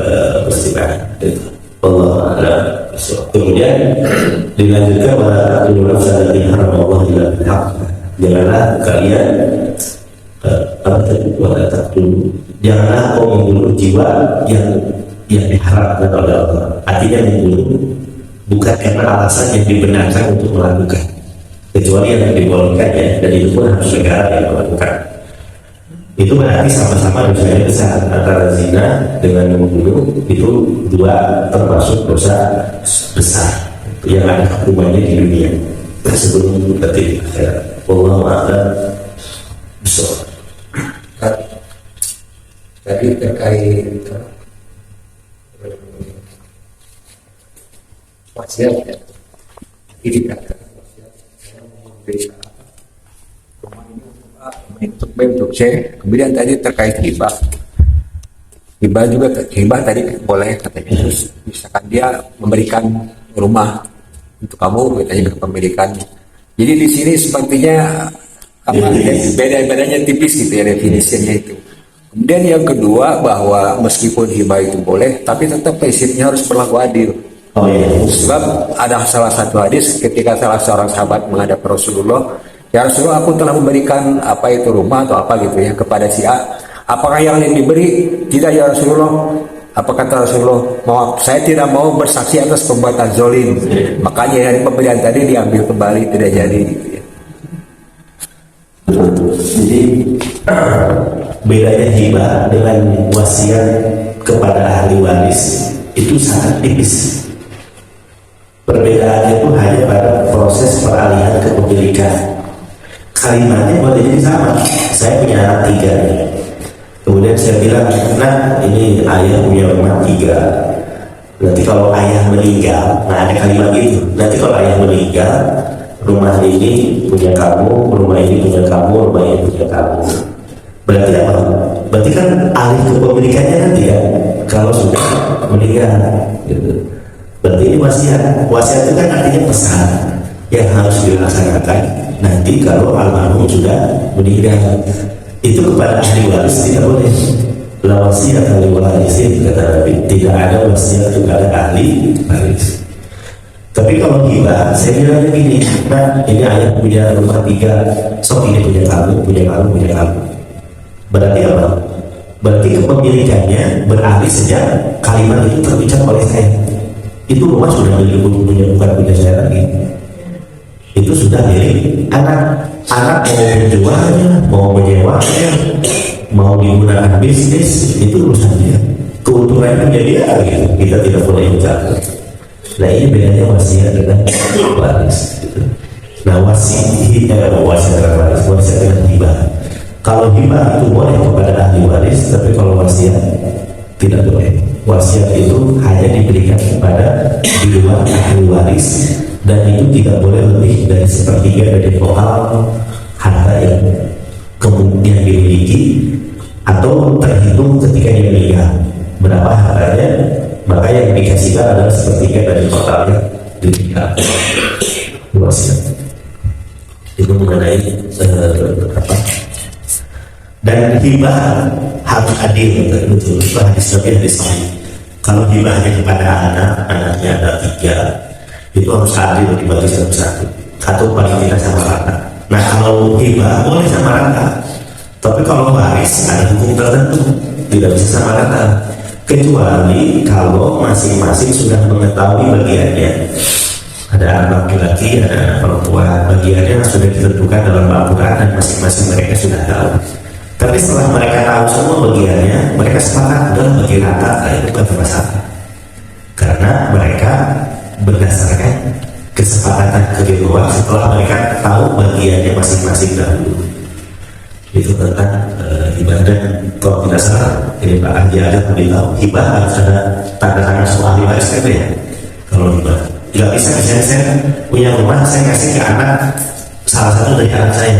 persidangan itu. Allah a'lam. Kemudian dilanjutkan pada taqtulun nafsa allati harrama Allah illa bil haqq. Janganlah kalian janganlah kau membunuh jiwa yang diharamkan oleh Allah. Artinya membunuh bukan karena alasan yang dibenarkan untuk melakukan, kecuali yang dibolehkannya, dan itu pun harus negara yang melakukan. Itu berarti sama-sama dosanya besar. Antara zina dengan membunuh itu dua termasuk dosa besar yang ada hukumannya di dunia sebelum nanti akhirat. Wallahu a'lam bishawab. Tadi terkait wasiat ya, ini dikatakan wasiat untuk B untuk C. Kemudian tadi terkait hibah juga, hibah tadi boleh katanya. Terus misalkan dia memberikan rumah untuk kamu, katanya kepemilikan. Jadi di sini sepertinya beda-bedanya tipis gitu ya definisinya itu. Kemudian yang kedua, bahwa meskipun hibah itu boleh, tapi tetap prinsipnya harus berlaku adil. Oh iya. Sebab ada salah satu hadis ketika salah seorang sahabat menghadap Rasulullah, ya Rasulullah, aku telah memberikan apa itu rumah atau apa gitu ya kepada si A. Apakah yang lain diberi? Tidak ya Rasulullah. Apa kata Rasulullah? Saya tidak mau bersaksi atas perbuatan zolim. Makanya dari pemberian tadi diambil kembali, tidak jadi gitu ya. Jadi bedanya hibah dengan wasiat kepada ahli waris itu sangat tipis. Perbedaannya itu hanya pada proses peralihan kepemilikan. Kalimatnya boleh jadi sama. Saya punya anak 3 nih. Kemudian saya bilang, nah ini ayah punya rumah 3. Nanti kalau ayah meninggal, nah ada kalimat itu. Nanti kalau ayah meninggal, rumah ini punya kamu, rumah ini punya kamu, rumah ini punya kamu. Berarti apa? Berarti kan alih kepemilikannya nanti ya, kalau sudah meninggal gitu. Berarti ini wasiat. Wasiat itu kan artinya pesan yang harus dilaksanakan nanti kalau almarhum sudah meninggal. Itu kepada ahli waris tidak boleh. La wasiat ahli waris, kata Nabi, tidak ada wasiat kepada ahli waris. Tapi kalau hibah, saya bilang begini, nah ini ayah punya rumah 3, sok ini punya kamu, punya kamu, punya kamu. Berarti apa? Berarti kepemilikannya beralih sejak kalimat itu terucap oleh saya. Itu rumah sudah punya, bukan punya saya lagi. itu sudah milik anak. Anak mau menjualnya, mau menyewanya, mau digunakan bisnis, itu urusan dia. Keuntungannya dia gitu. Kita tidak boleh mencampur. Nah ini bedanya wasiat dengan waris gitu. Nah wasiat dengan hibah. Kalau hibah itu boleh kepada ahli waris, tapi kalau wasiat tidak boleh. Wasiat itu hanya diberikan kepada di luar ahli waris, dan itu tidak boleh lebih dari sepertiga dari total harta yang kemudian dimiliki atau terhitung ketika dia meninggal. Berapa hartanya, maka yang dikasihkan adalah sepertiga dari totalnya dimeninggal. Wasiat itu mengenai apa? Dan hibah harus adil, betul. Itu hadis Nabi, hadis sahih. Kalau hibahnya kepada anaknya ada 3, itu harus adil dibagi satu-satu, atau paling tidak sama rata. Nah kalau hibah boleh sama rata, tapi kalau waris ada hukum tertentu, tidak bisa sama rata, kecuali kalau masing-masing sudah mengetahui bagiannya. Ada anak laki-laki, ada anak perempuan, bagiannya sudah ditentukan dalam Al-Quran dan masing-masing mereka sudah tahu. Tapi setelah mereka tahu semua bagiannya, mereka sepakat adalah bagi rata, itu bukan masalah. Karena mereka berdasarkan kesepakatan kedua setelah mereka tahu bagiannya masing-masing dahulu. Itu tentang hibah. Dan kalau tidak salah, ini Pak Haji ada beritahu hibah harus ada tanda tangan semua ahli waris itu ya. Kalau hibah nggak bisa, misalnya saya punya rumah, saya kasih ke anak salah satu dari anak saya,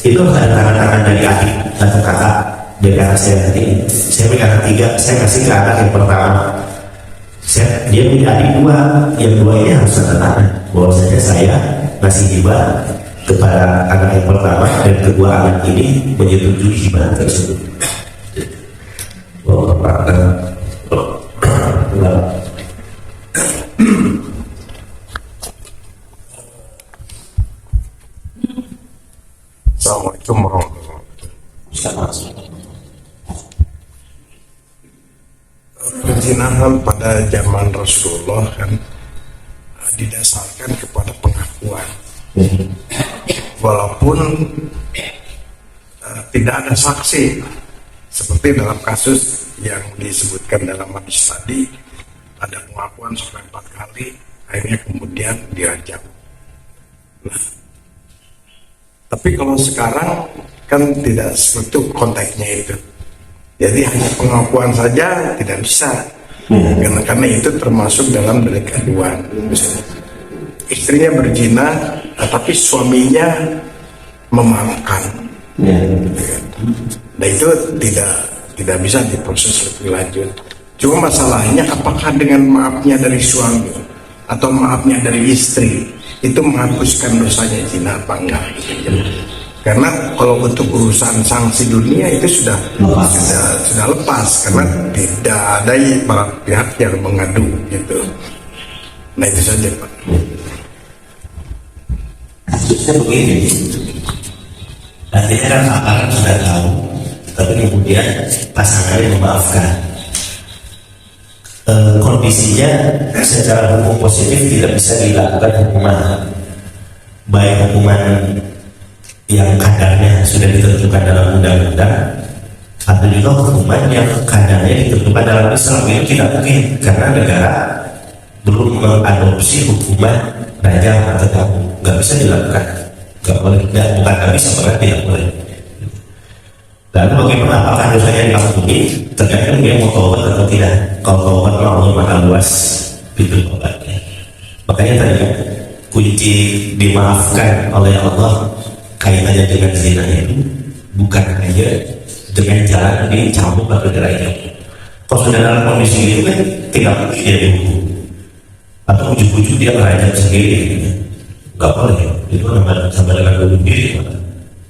itu harus ada tangan-tangan dari adik atau kakak dari anak saya. Nanti saya punya anak 3, saya kasih ke anak yang pertama, dia punya adik 2, yang 2 ini harus ada tangan bahwasanya saya ngasih hibah kepada anak yang pertama, dan kedua anak ini menyetujui hibah tersebut. Assalamualaikum warahmatullahi wabarakatuh. Perzinahan pada zaman Rasulullah kan didasarkan kepada pengakuan, walaupun tidak ada saksi, seperti dalam kasus yang disebutkan dalam hadis tadi, ada pengakuan sampai 4 kali, akhirnya kemudian dirajam. Nah, tapi kalau sekarang kan tidak seperti konteksnya itu. Jadi hanya pengakuan saja tidak bisa, karena itu termasuk dalam delik aduan. Istrinya berzina, tapi suaminya memaafkan. Nah itu tidak bisa diproses lebih lanjut. Cuma masalahnya apakah dengan maafnya dari suami atau maafnya dari istri itu menghapuskan dosanya zina apa enggak? Karena kalau untuk urusan sanksi dunia itu sudah lepas, karena tidak ada para pihak yang mengadu gitu. Nah itu saja Pak. Maksudnya begini, artinya kan aparat sudah tahu, tapi kemudian pasangannya memaafkan. Kondisinya secara hukum positif tidak bisa dilakukan hukuman, baik hukuman yang kadarnya sudah ditentukan dalam undang-undang, atau juga hukuman yang kadarnya ditentukan dalam Islam. Itu tidak mungkin karena negara belum mengadopsi hukuman raja atau tamu, nggak bisa dilakukan, nggak boleh, bukan nggak bisa, bahkan tidak boleh. Lalu bagaimana, apakah dosanya diampuni? Tergantung dia mau taubat atau tidak. Kalau taubat Allah maha luas pintu taubatnya. Makanya tadi kunci dimaafkan oleh Allah kaitannya dengan zina itu bukan hanya dengan jalan dicambuk atau dirajam. Kalau sudah dalam kondisi itu kan tidak mungkin dia dihukum, atau ujuk-ujuk dia merajam sendiri, nggak boleh. Itu namanya sama dengan bunuh diri.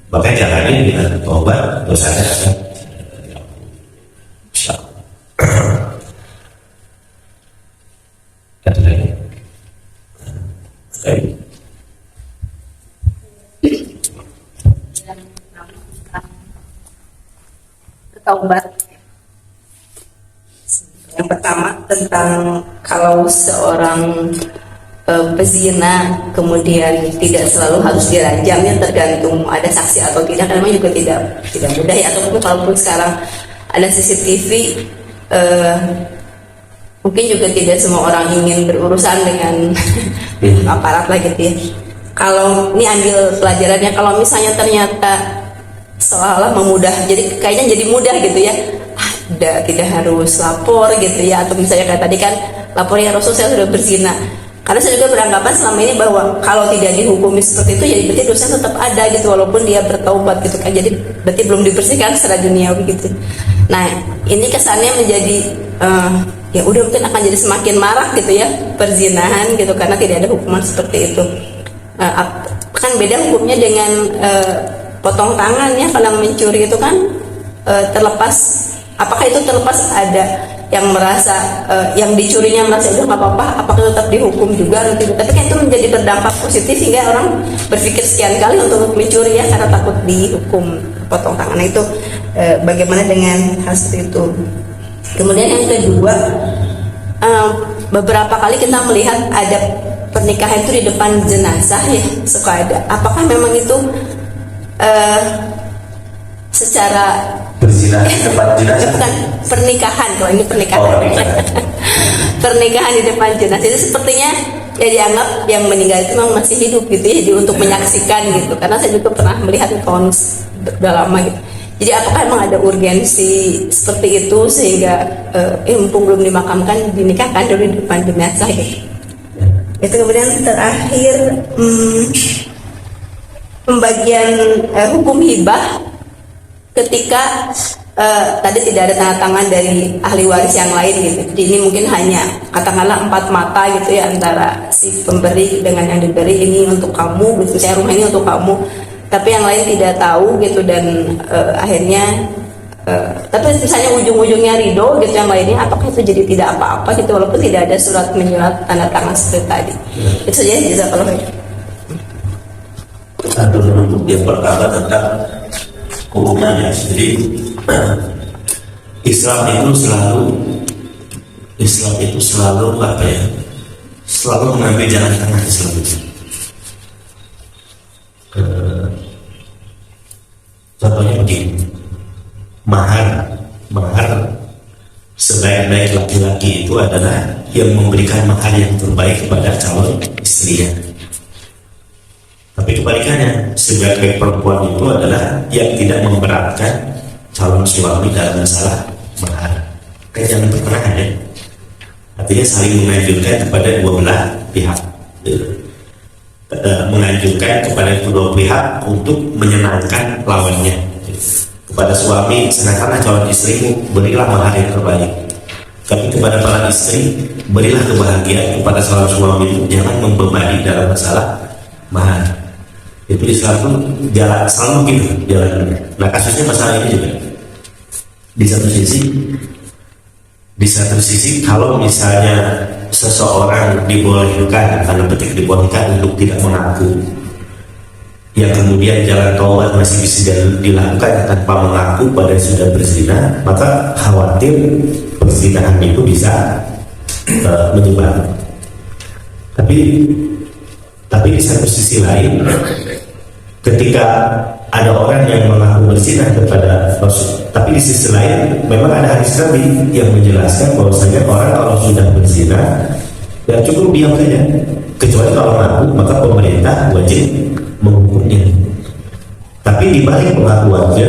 Makanya jalannya dengan taubat dosanya akan taubat. Yang pertama tentang kalau seorang pezina kemudian tidak selalu harus dirajamnya, tergantung ada saksi atau tidak, karena juga tidak mudah ya. Ataupun kalaupun sekarang ada CCTV, mungkin juga tidak semua orang ingin berurusan dengan aparat lah gitu ya. Kalau ini ambil pelajarannya, kalau misalnya ternyata seolah-olah memudah, jadi kayaknya jadi mudah gitu ya, tidak harus lapor gitu ya, atau misalnya kayak tadi kan lapor ya Rasul saya sudah berzina. Karena saya juga beranggapan selama ini bahwa kalau tidak dihukumi seperti itu, jadi berarti dosa tetap ada gitu, walaupun dia bertaubat gitu kan. Jadi berarti belum dibersihkan secara duniawi gitu. Nah ini kesannya menjadi ya udah mungkin akan jadi semakin marak gitu ya perzinahan gitu, karena tidak ada hukuman seperti itu. Kan beda hukumnya dengan potong tangan ya, kalau mencuri itu kan terlepas, apakah itu terlepas ada yang merasa yang dicurinya merasa itu nggak apa-apa, apakah tetap dihukum juga atau tidak? Tapi kan itu menjadi berdampak positif sehingga orang berpikir sekian kali untuk mencuri ya, karena takut dihukum potong tangan. Nah, itu bagaimana dengan hal seperti itu. Kemudian yang kedua, beberapa kali kita melihat ada pernikahan itu di depan jenazah ya, suka ada. Apakah memang itu secara berzina di depan jenazah? Bukan, pernikahan, kalau ini pernikahan. Oh, pernikahan. Pernikahan di depan jenazah itu sepertinya ya dianggap yang meninggal itu memang masih hidup gitu ya, jadi untuk menyaksikan gitu. Karena saya juga pernah melihat tahun udah lama gitu. Jadi apakah emang ada urgensi seperti itu sehingga mumpung belum dimakamkan dinikahkan dulu di depan jenazah gitu. Itu kemudian terakhir pembagian hukum hibah ketika tadi tidak ada tanda tangan dari ahli waris yang lain gitu. Jadi ini mungkin hanya katakanlah 4 mata gitu ya antara si pemberi dengan yang diberi, ini untuk kamu gitu, saya rumah ini untuk kamu, tapi yang lain tidak tahu gitu, dan akhirnya tapi misalnya ujung-ujungnya ridho gitu yang lainnya, apakah itu jadi tidak apa-apa gitu walaupun tidak ada surat menyurat tanda tangan seperti tadi. Itu saja jazakallahu khairan. Satu untuk yang pertama tentang hukumannya. Jadi Islam itu selalu apa ya? Selalu mengambil jalan tengah Islam itu. Contohnya begini, mahar sebaik-baik laki-laki itu adalah yang memberikan mahar yang terbaik kepada calon istrinya. Tapi kebalikannya, sebagai perempuan itu adalah yang tidak memberatkan calon suami dalam masalah mahar. Kan jangan berkenaan ya. Artinya saling menganjurkan kepada dua belah pihak, menganjurkan kepada kedua pihak untuk menyenangkan lawannya. Kepada suami, senangkanlah calon istrimu, berilah mahar yang terbaik. Tapi kepada para istri, berilah kebahagiaan kepada calon suami, jangan membebani dalam masalah mahar. Itu Islam pun jalan selalu gitu jalan. Nah kasusnya masalah ini juga di satu sisi kalau misalnya seseorang dibolehkan, tanda petik dibolehkan untuk tidak mengaku, yang kemudian jalan taubat masih bisa dilakukan tanpa mengaku pada sudah berzina, maka khawatir perzinahan itu bisa menyebar. Tapi di satu sisi lain, ketika ada orang yang mengaku berzina kepada Rasul, tapi di sisi lain memang ada hadis Nabi yang menjelaskan bahwasanya orang kalau sudah berzina ya cukup diam saja, kecuali kalau mengaku maka pemerintah wajib menghukumnya. Tapi di balik pengakuannya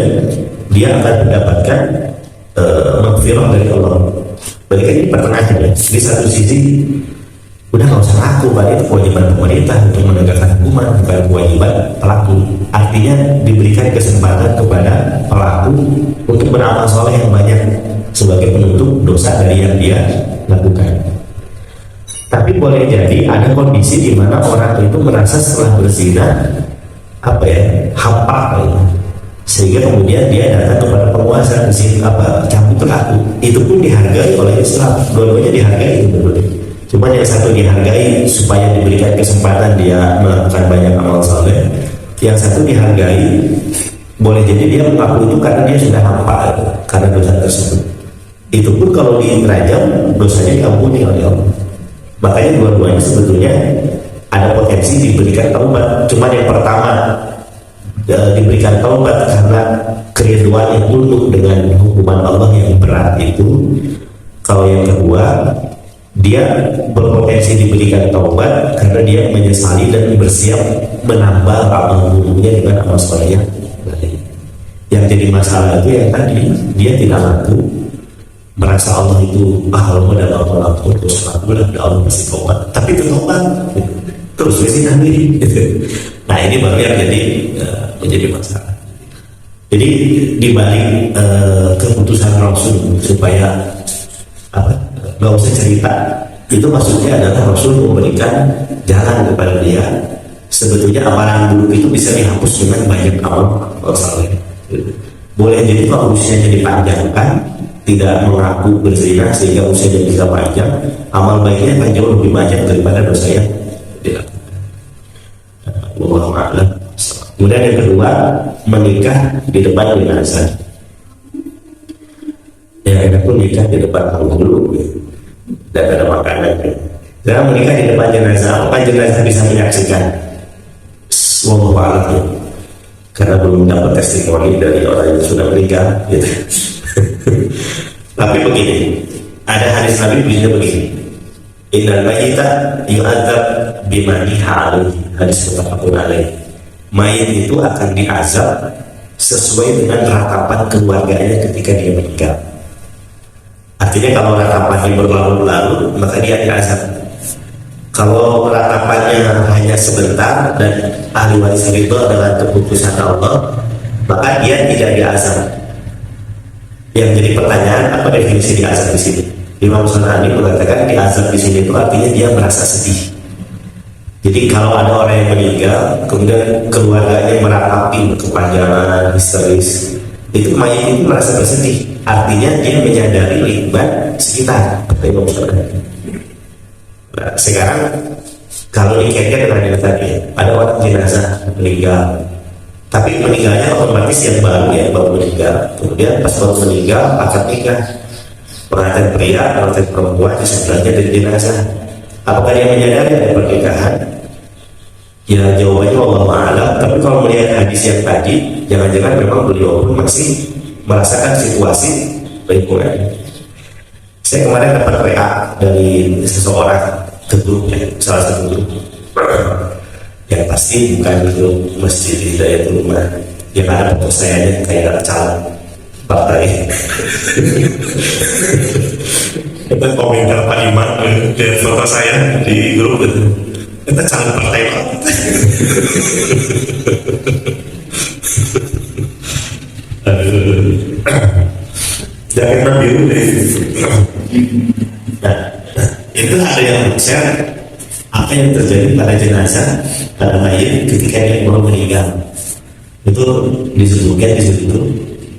dia akan mendapatkan maghfirah dari Allah. Berarti ini pertengahan ya. Di satu sisi udah nggak usah ngaku, berarti itu kewajiban pemerintah untuk menegakkan hukuman, bukan kewajiban pelaku. Artinya diberikan kesempatan kepada pelaku untuk beramal soleh yang banyak sebagai penutup dosa dari yang dia lakukan. Tapi boleh jadi ada kondisi di mana orang itu merasa setelah berzina hampa gitu. Sehingga kemudian dia datang kepada penguasa cabut aku. Itu pun dihargai oleh Islam, dua-duanya dihargai itu. Cuma yang satu dihargai supaya diberikan kesempatan dia melakukan banyak amal saleh, yang satu dihargai boleh jadi dia mengaku itu karena dia sudah hampa karena dosa tersebut. Itu pun kalau dirajam dosanya diampuni oleh Allah. Makanya dua-duanya sebetulnya ada potensi diberikan taubat. Cuma yang pertama diberikan taubat karena kerinduan yang tunduk dengan hukuman Allah yang berat itu. Kalau yang kedua, dia berpotensi diberikan taubat karena dia menyesali dan bersiap menambah amal buruknya dengan amal soleh yang lain. Yang jadi masalah itu yang tadi, dia tidak mampu, merasa Allah itu Allah dan Allah terus aku dan Allah masih taubat, tapi bertobat terus bersihin diri. Nah ini baru yang menjadi masalah. Jadi dibalik keputusan Rasul supaya nggak usah cerita, itu maksudnya adalah Rasul memberikan jalan kepada dia. Sebetulnya amalan buruk itu bisa dihapus dengan banyak amal saleh. Boleh jadi kalau usianya dipanjangkan, tidak mengaku berzina sehingga usianya bisa panjang, amal baiknya akan jauh lebih banyak daripada dosa yang dilakukan. Wallahu a'lam. Kemudian yang kedua, menikah di depan jenazah. Ya enak pun nikah di depan penghulu dan ada makanan. Saya menikah di depan jenazah, apakah jenazah bisa menyaksikan? Wallahu a'lam. Karena belum dapat testimoni dari orang yang sudah meninggal gitu. Tapi begini, ada hadis Nabi bunyinya begini, innal mayyita yu'adzab bima niha alaihi, hadis muttafaqun alaih. Mayit itu akan diazab sesuai dengan ratapan keluarganya ketika dia meninggal. Artinya kalau ratapannya berlarut-larut, maka dia diazab. Kalau ratapannya hanya sebentar dan ahli waris itu adalah keputusan Allah, maka dia tidak diazab. Yang jadi pertanyaan, apa definisi diazab di sini? Imam Sanani mengatakan diazab di sini itu artinya dia merasa sedih. Jadi kalau ada orang yang meninggal, kemudian keluarganya meratapi kepanjangan histeris, itu mayat itu merasa bersedih. Artinya dia menyadari lingkungan sekitar. Imam Sanani. Nah, sekarang kalau dikaitkan dengan yang tadi, ada orang jenazah meninggal, tapi meninggalnya otomatis yang baru meninggal. Kemudian pas baru meninggal akad nikah, pengantin pria, pengantin perempuan di sebelahnya dari jenazah. Apakah dia menyadari ada pernikahan? Ya jawabannya wallahu a'lam. Tapi kalau melihat hadis yang tadi, jangan-jangan memang beliau pun masih merasakan situasi lingkungan. Saya kemarin dapat WA dari seseorang ke grupnya, salah satu grup yang pasti bukan grup Masjid Hidayatul Umah, yang ada foto saya kayak calon partai. Kita komentar Pak Iman dan foto saya di grup itu, kita calon partai Pak. Jangan biru deh. Nah, itu ada yang share apa yang terjadi pada jenazah, pada mayit ketika dia baru meninggal. Itu disebutkan di situ,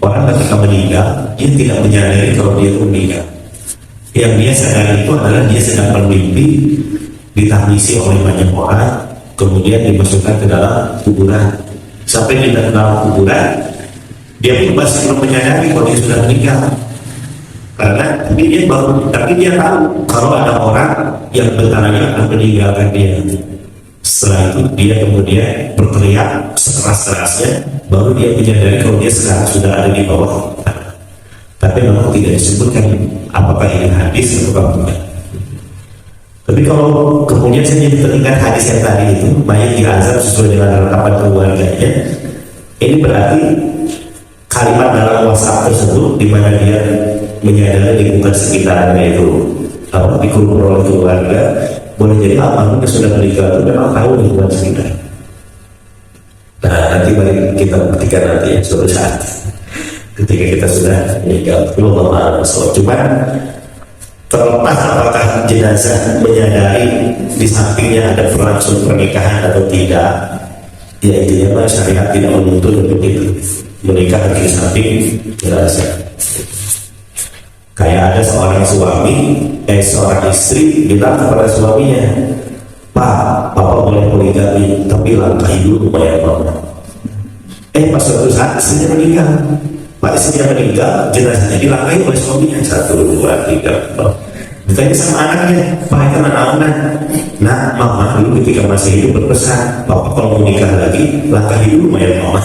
orang ketika meninggal dia tidak menyadari kalau dia itu meninggal. Yang dia sadari itu adalah dia sedang bermimpi, ditangisi oleh banyak orang, kemudian dimasukkan ke dalam kuburan. Sampai di dalam kuburan, dia pun masih belum menyadari kalau dia sudah meninggal. Karena tapi dia tahu kalau ada orang yang bentar lagi akan meninggalkan dia. Setelah itu dia kemudian berteriak sekeras-kerasnya, baru dia menyadari kalau dia sekarang sudah ada di bawah. Tapi memang tidak disebutkan apakah ini hadis atau bukan. Tapi kalau kemudian saya jadi teringat hadis yang tadi itu, mayat diazab sesuai dengan ratapan keluarganya, ini berarti kalimat dalam WhatsApp tersebut di mana dia menyadari lingkungan sekitarnya itu dikurung oleh keluarga, boleh jadi almarhum yang sudah meninggal itu memang tahu lingkungan sekitar. Nah nanti mari kita buktikan nanti ya suatu saat ketika kita sudah meninggal. Belum cuma terlepas apakah jenazah menyadari di sampingnya ada berlangsung pernikahan atau tidak, ya intinya syariat tidak menuntut untuk itu, menikah di samping jenazah. Kayak ada seorang seorang istri bilang kepada suaminya, Pak, Bapak boleh poligami, tapi langkahi dulu bayar Bapak. Pas suatu saat istrinya meninggal, Pak istrinya meninggal, jenazahnya dilangkahi oleh suaminya 1, 2, 3, 4. Ditanya sama anaknya, Pak itu anak-anak. Nah, mama dulu ketika masih hidup berpesan, Bapak kalau mau nikah lagi, langkahi dulu ya mama.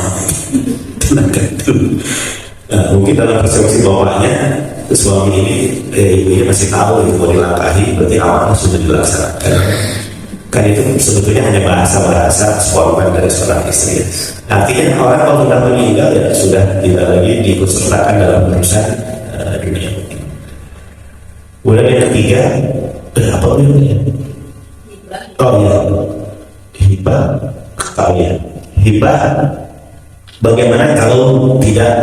Langkahi dulu. Nah, mungkin dalam persepsi bapaknya, suami ini, ibunya masih tahu itu mau dilangkahi, berarti awalnya sudah dilaksanakan. Kan itu sebetulnya hanya bahasa-bahasa spontan dari seorang istri. Artinya orang kalau sudah meninggal ya sudah tidak lagi diikutsertakan dalam urusan dunia. Kemudian yang ketiga, apa namanya? Oh ya, hibah kekayaan. Hibah, bagaimana kalau tidak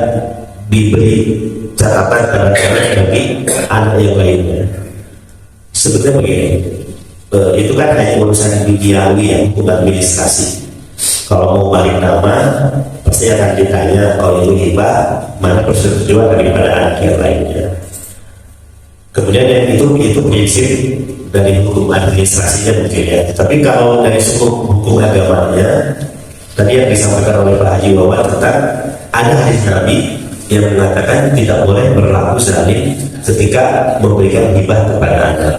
diberi catatan dan bagi anak yang lainnya? Sebetulnya begini. Itu kan hanya urusan duniawi ya, bukan administrasi. Kalau mau balik nama, pasti akan ditanya kalau itu hibah, mana persetujuan daripada anak yang lainnya. Kemudian yang itu prinsip dari hukum administrasinya mungkin ya. Tapi kalau dari hukum agamanya, tadi yang disampaikan oleh Pak Haji Wawan tentang ada hadis Nabi yang mengatakan tidak boleh berlaku zalim ketika memberikan hibah kepada anak.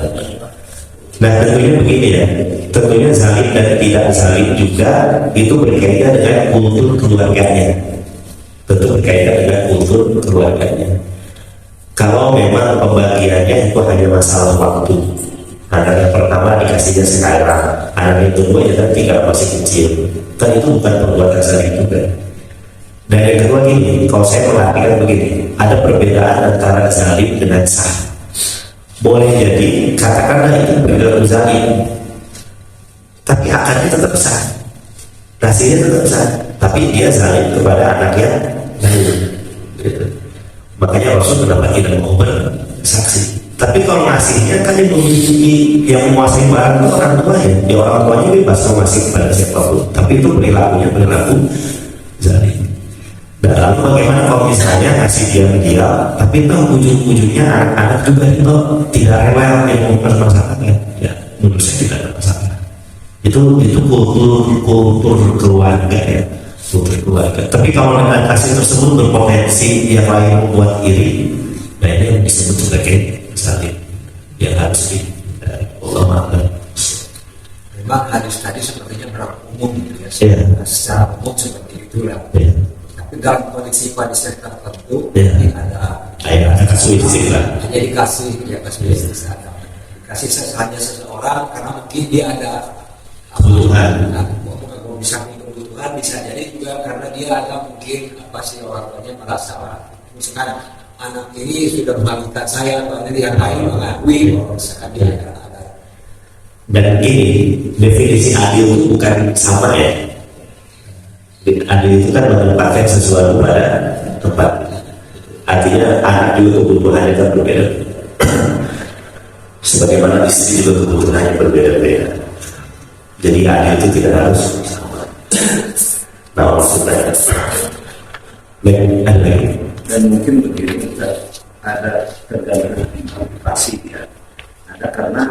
Nah tentunya begini ya, tentunya zalim dan tidak zalim juga itu berkaitan dengan kultur keluarganya. Tentu berkaitan dengan kultur keluarganya. Kalau memang pembagiannya itu hanya masalah waktu, anak yang pertama dikasihnya sekarang, anak yang kedua ya ketika masih kecil, kan itu bukan perbuatan zalim juga. Dan yang kedua gini, kalau saya perhatikan begini, ada perbedaan antara zalim dengan sah. Boleh jadi katakanlah itu berlaku zalim, tapi akarnya tetap sah, nasinya tetap sah, tapi dia zalim kepada anaknya lain. Gitu. Makanya Rasul kenapa tidak mau bersaksi. Tapi kalau nasinya kan yang menguasai barang itu orang tuanya, ya orang tuanya bebas menguasai kepada siapapun. Tapi itu perilaku zalim. Dan lalu bagaimana kalau misalnya ngasih diam-diam, tapi tahu ujung-ujungnya anak-anak juga itu tidak rewel yang mempermasalahkan, ya menurut saya tidak ada masalah. Itu kultur keluarga ya, kultur keluarga. Tapi kalau dengan kasih tersebut berpotensi yang lain membuat iri, nah ini yang disebut sebagai zalim yang harus Allah maafkan. Memang hadis-hadis sepertinya berlaku umum gitu ya, secara umum seperti itulah. Dalam kondisi tertentu ini ada kasuistik lah, hanya dikasih hanya seseorang karena mungkin dia ada kebutuhan, bisa kebutuhan, bisa jadi juga karena dia ada mungkin orang tuanya merasa misalkan anak ini sudah mengangkat saya atau ini yang lain mengakui misalkan dia ada. Dan ini definisi adil itu bukan sama ya. Adil itu kan menempatkan sesuatu pada tempat. Artinya anak juga kebutuhannya kan berbeda. Sebagaimana istri juga kebutuhannya berbeda-beda. Jadi adil itu tidak harus sama. Nah maksudnya dan mungkin begini, ada tergantung motivasi ya. Ada karena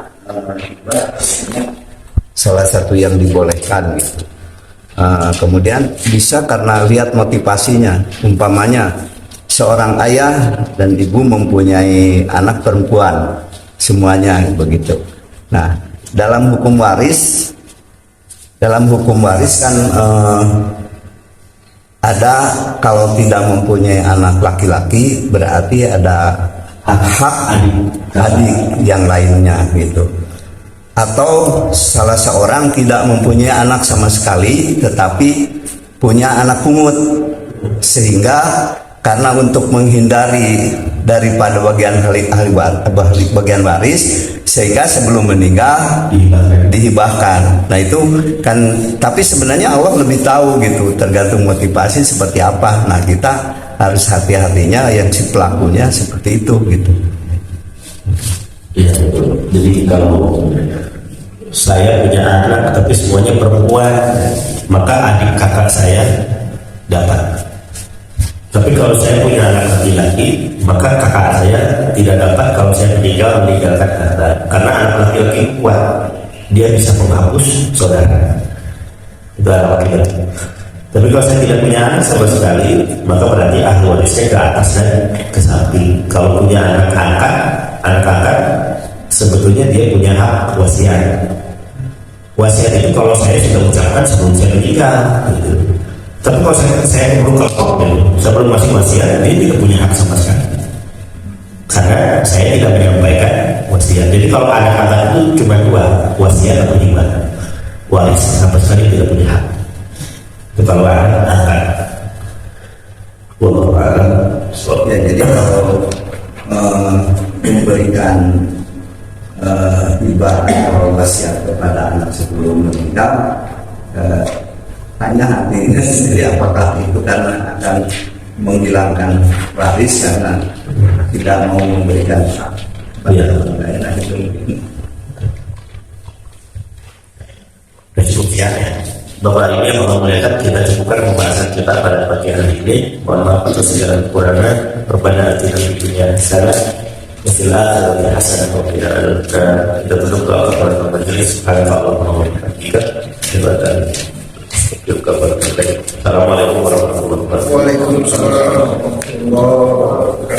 salah satu yang dibolehkan gitu. Kemudian bisa karena lihat motivasinya, umpamanya seorang ayah dan ibu mempunyai anak perempuan semuanya begitu. Nah dalam hukum waris kan ada kalau tidak mempunyai anak laki-laki berarti ada hak adik yang lainnya gitu. Atau salah seorang tidak mempunyai anak sama sekali tetapi punya anak pungut, sehingga karena untuk menghindari daripada bagian waris sehingga sebelum meninggal dihibahkan. Nah itu kan, tapi sebenarnya Allah lebih tahu gitu, tergantung motivasi seperti apa. Nah kita harus hati-hatinya yang si pelakunya seperti itu gitu. Iya betul. Jadi kalau saya punya anak tapi semuanya perempuan, maka adik kakak saya dapat. Tapi kalau saya punya anak laki-laki, maka kakak saya tidak dapat kalau saya meninggalkan harta. Karena anak laki-laki kuat, dia bisa menghapus saudara. Itu anak laki-laki. Tapi kalau saya tidak punya anak sama sekali, maka berarti ahli warisnya ke atas dan ke samping. Kalau punya anak angkat sebetulnya dia punya hak wasiat. Wasiat itu kalau saya sudah ucapkan sebelum saya menikah, gitu. Tapi kalau saya belum ketok, sebelum masih wasiat, dia tidak punya hak sama sekali. Karena saya tidak menyampaikan wasiat. Jadi kalau ada kata itu cuma dua, wasiat atau hibah. Waris sama sekali tidak punya hak. Itu kalau ada angkat. Wallahu a'lam. Ya, jadi kalau memberikan hibah atau wasiat kepada anak sebelum meninggal, tanya hatinya sendiri apakah itu karena akan menghilangkan waris karena tidak mau memberikan hak pada orang lain. Nah, itu Sekian ya. Bapak Ibu yang melihat, kita cukupkan pembahasan kita pada pagi hari ini. Mohon maaf atas segala kekurangan. Rabbana atina fid dunya hasanah wa fil akhirati hasanah wa qina adzabannar. Kita tutup doa kepada majelis. Subhanallah wa bihamdihi. Assalamualaikum warahmatullahi wabarakatuh. Waalaikumsalam warahmatullahi wabarakatuh.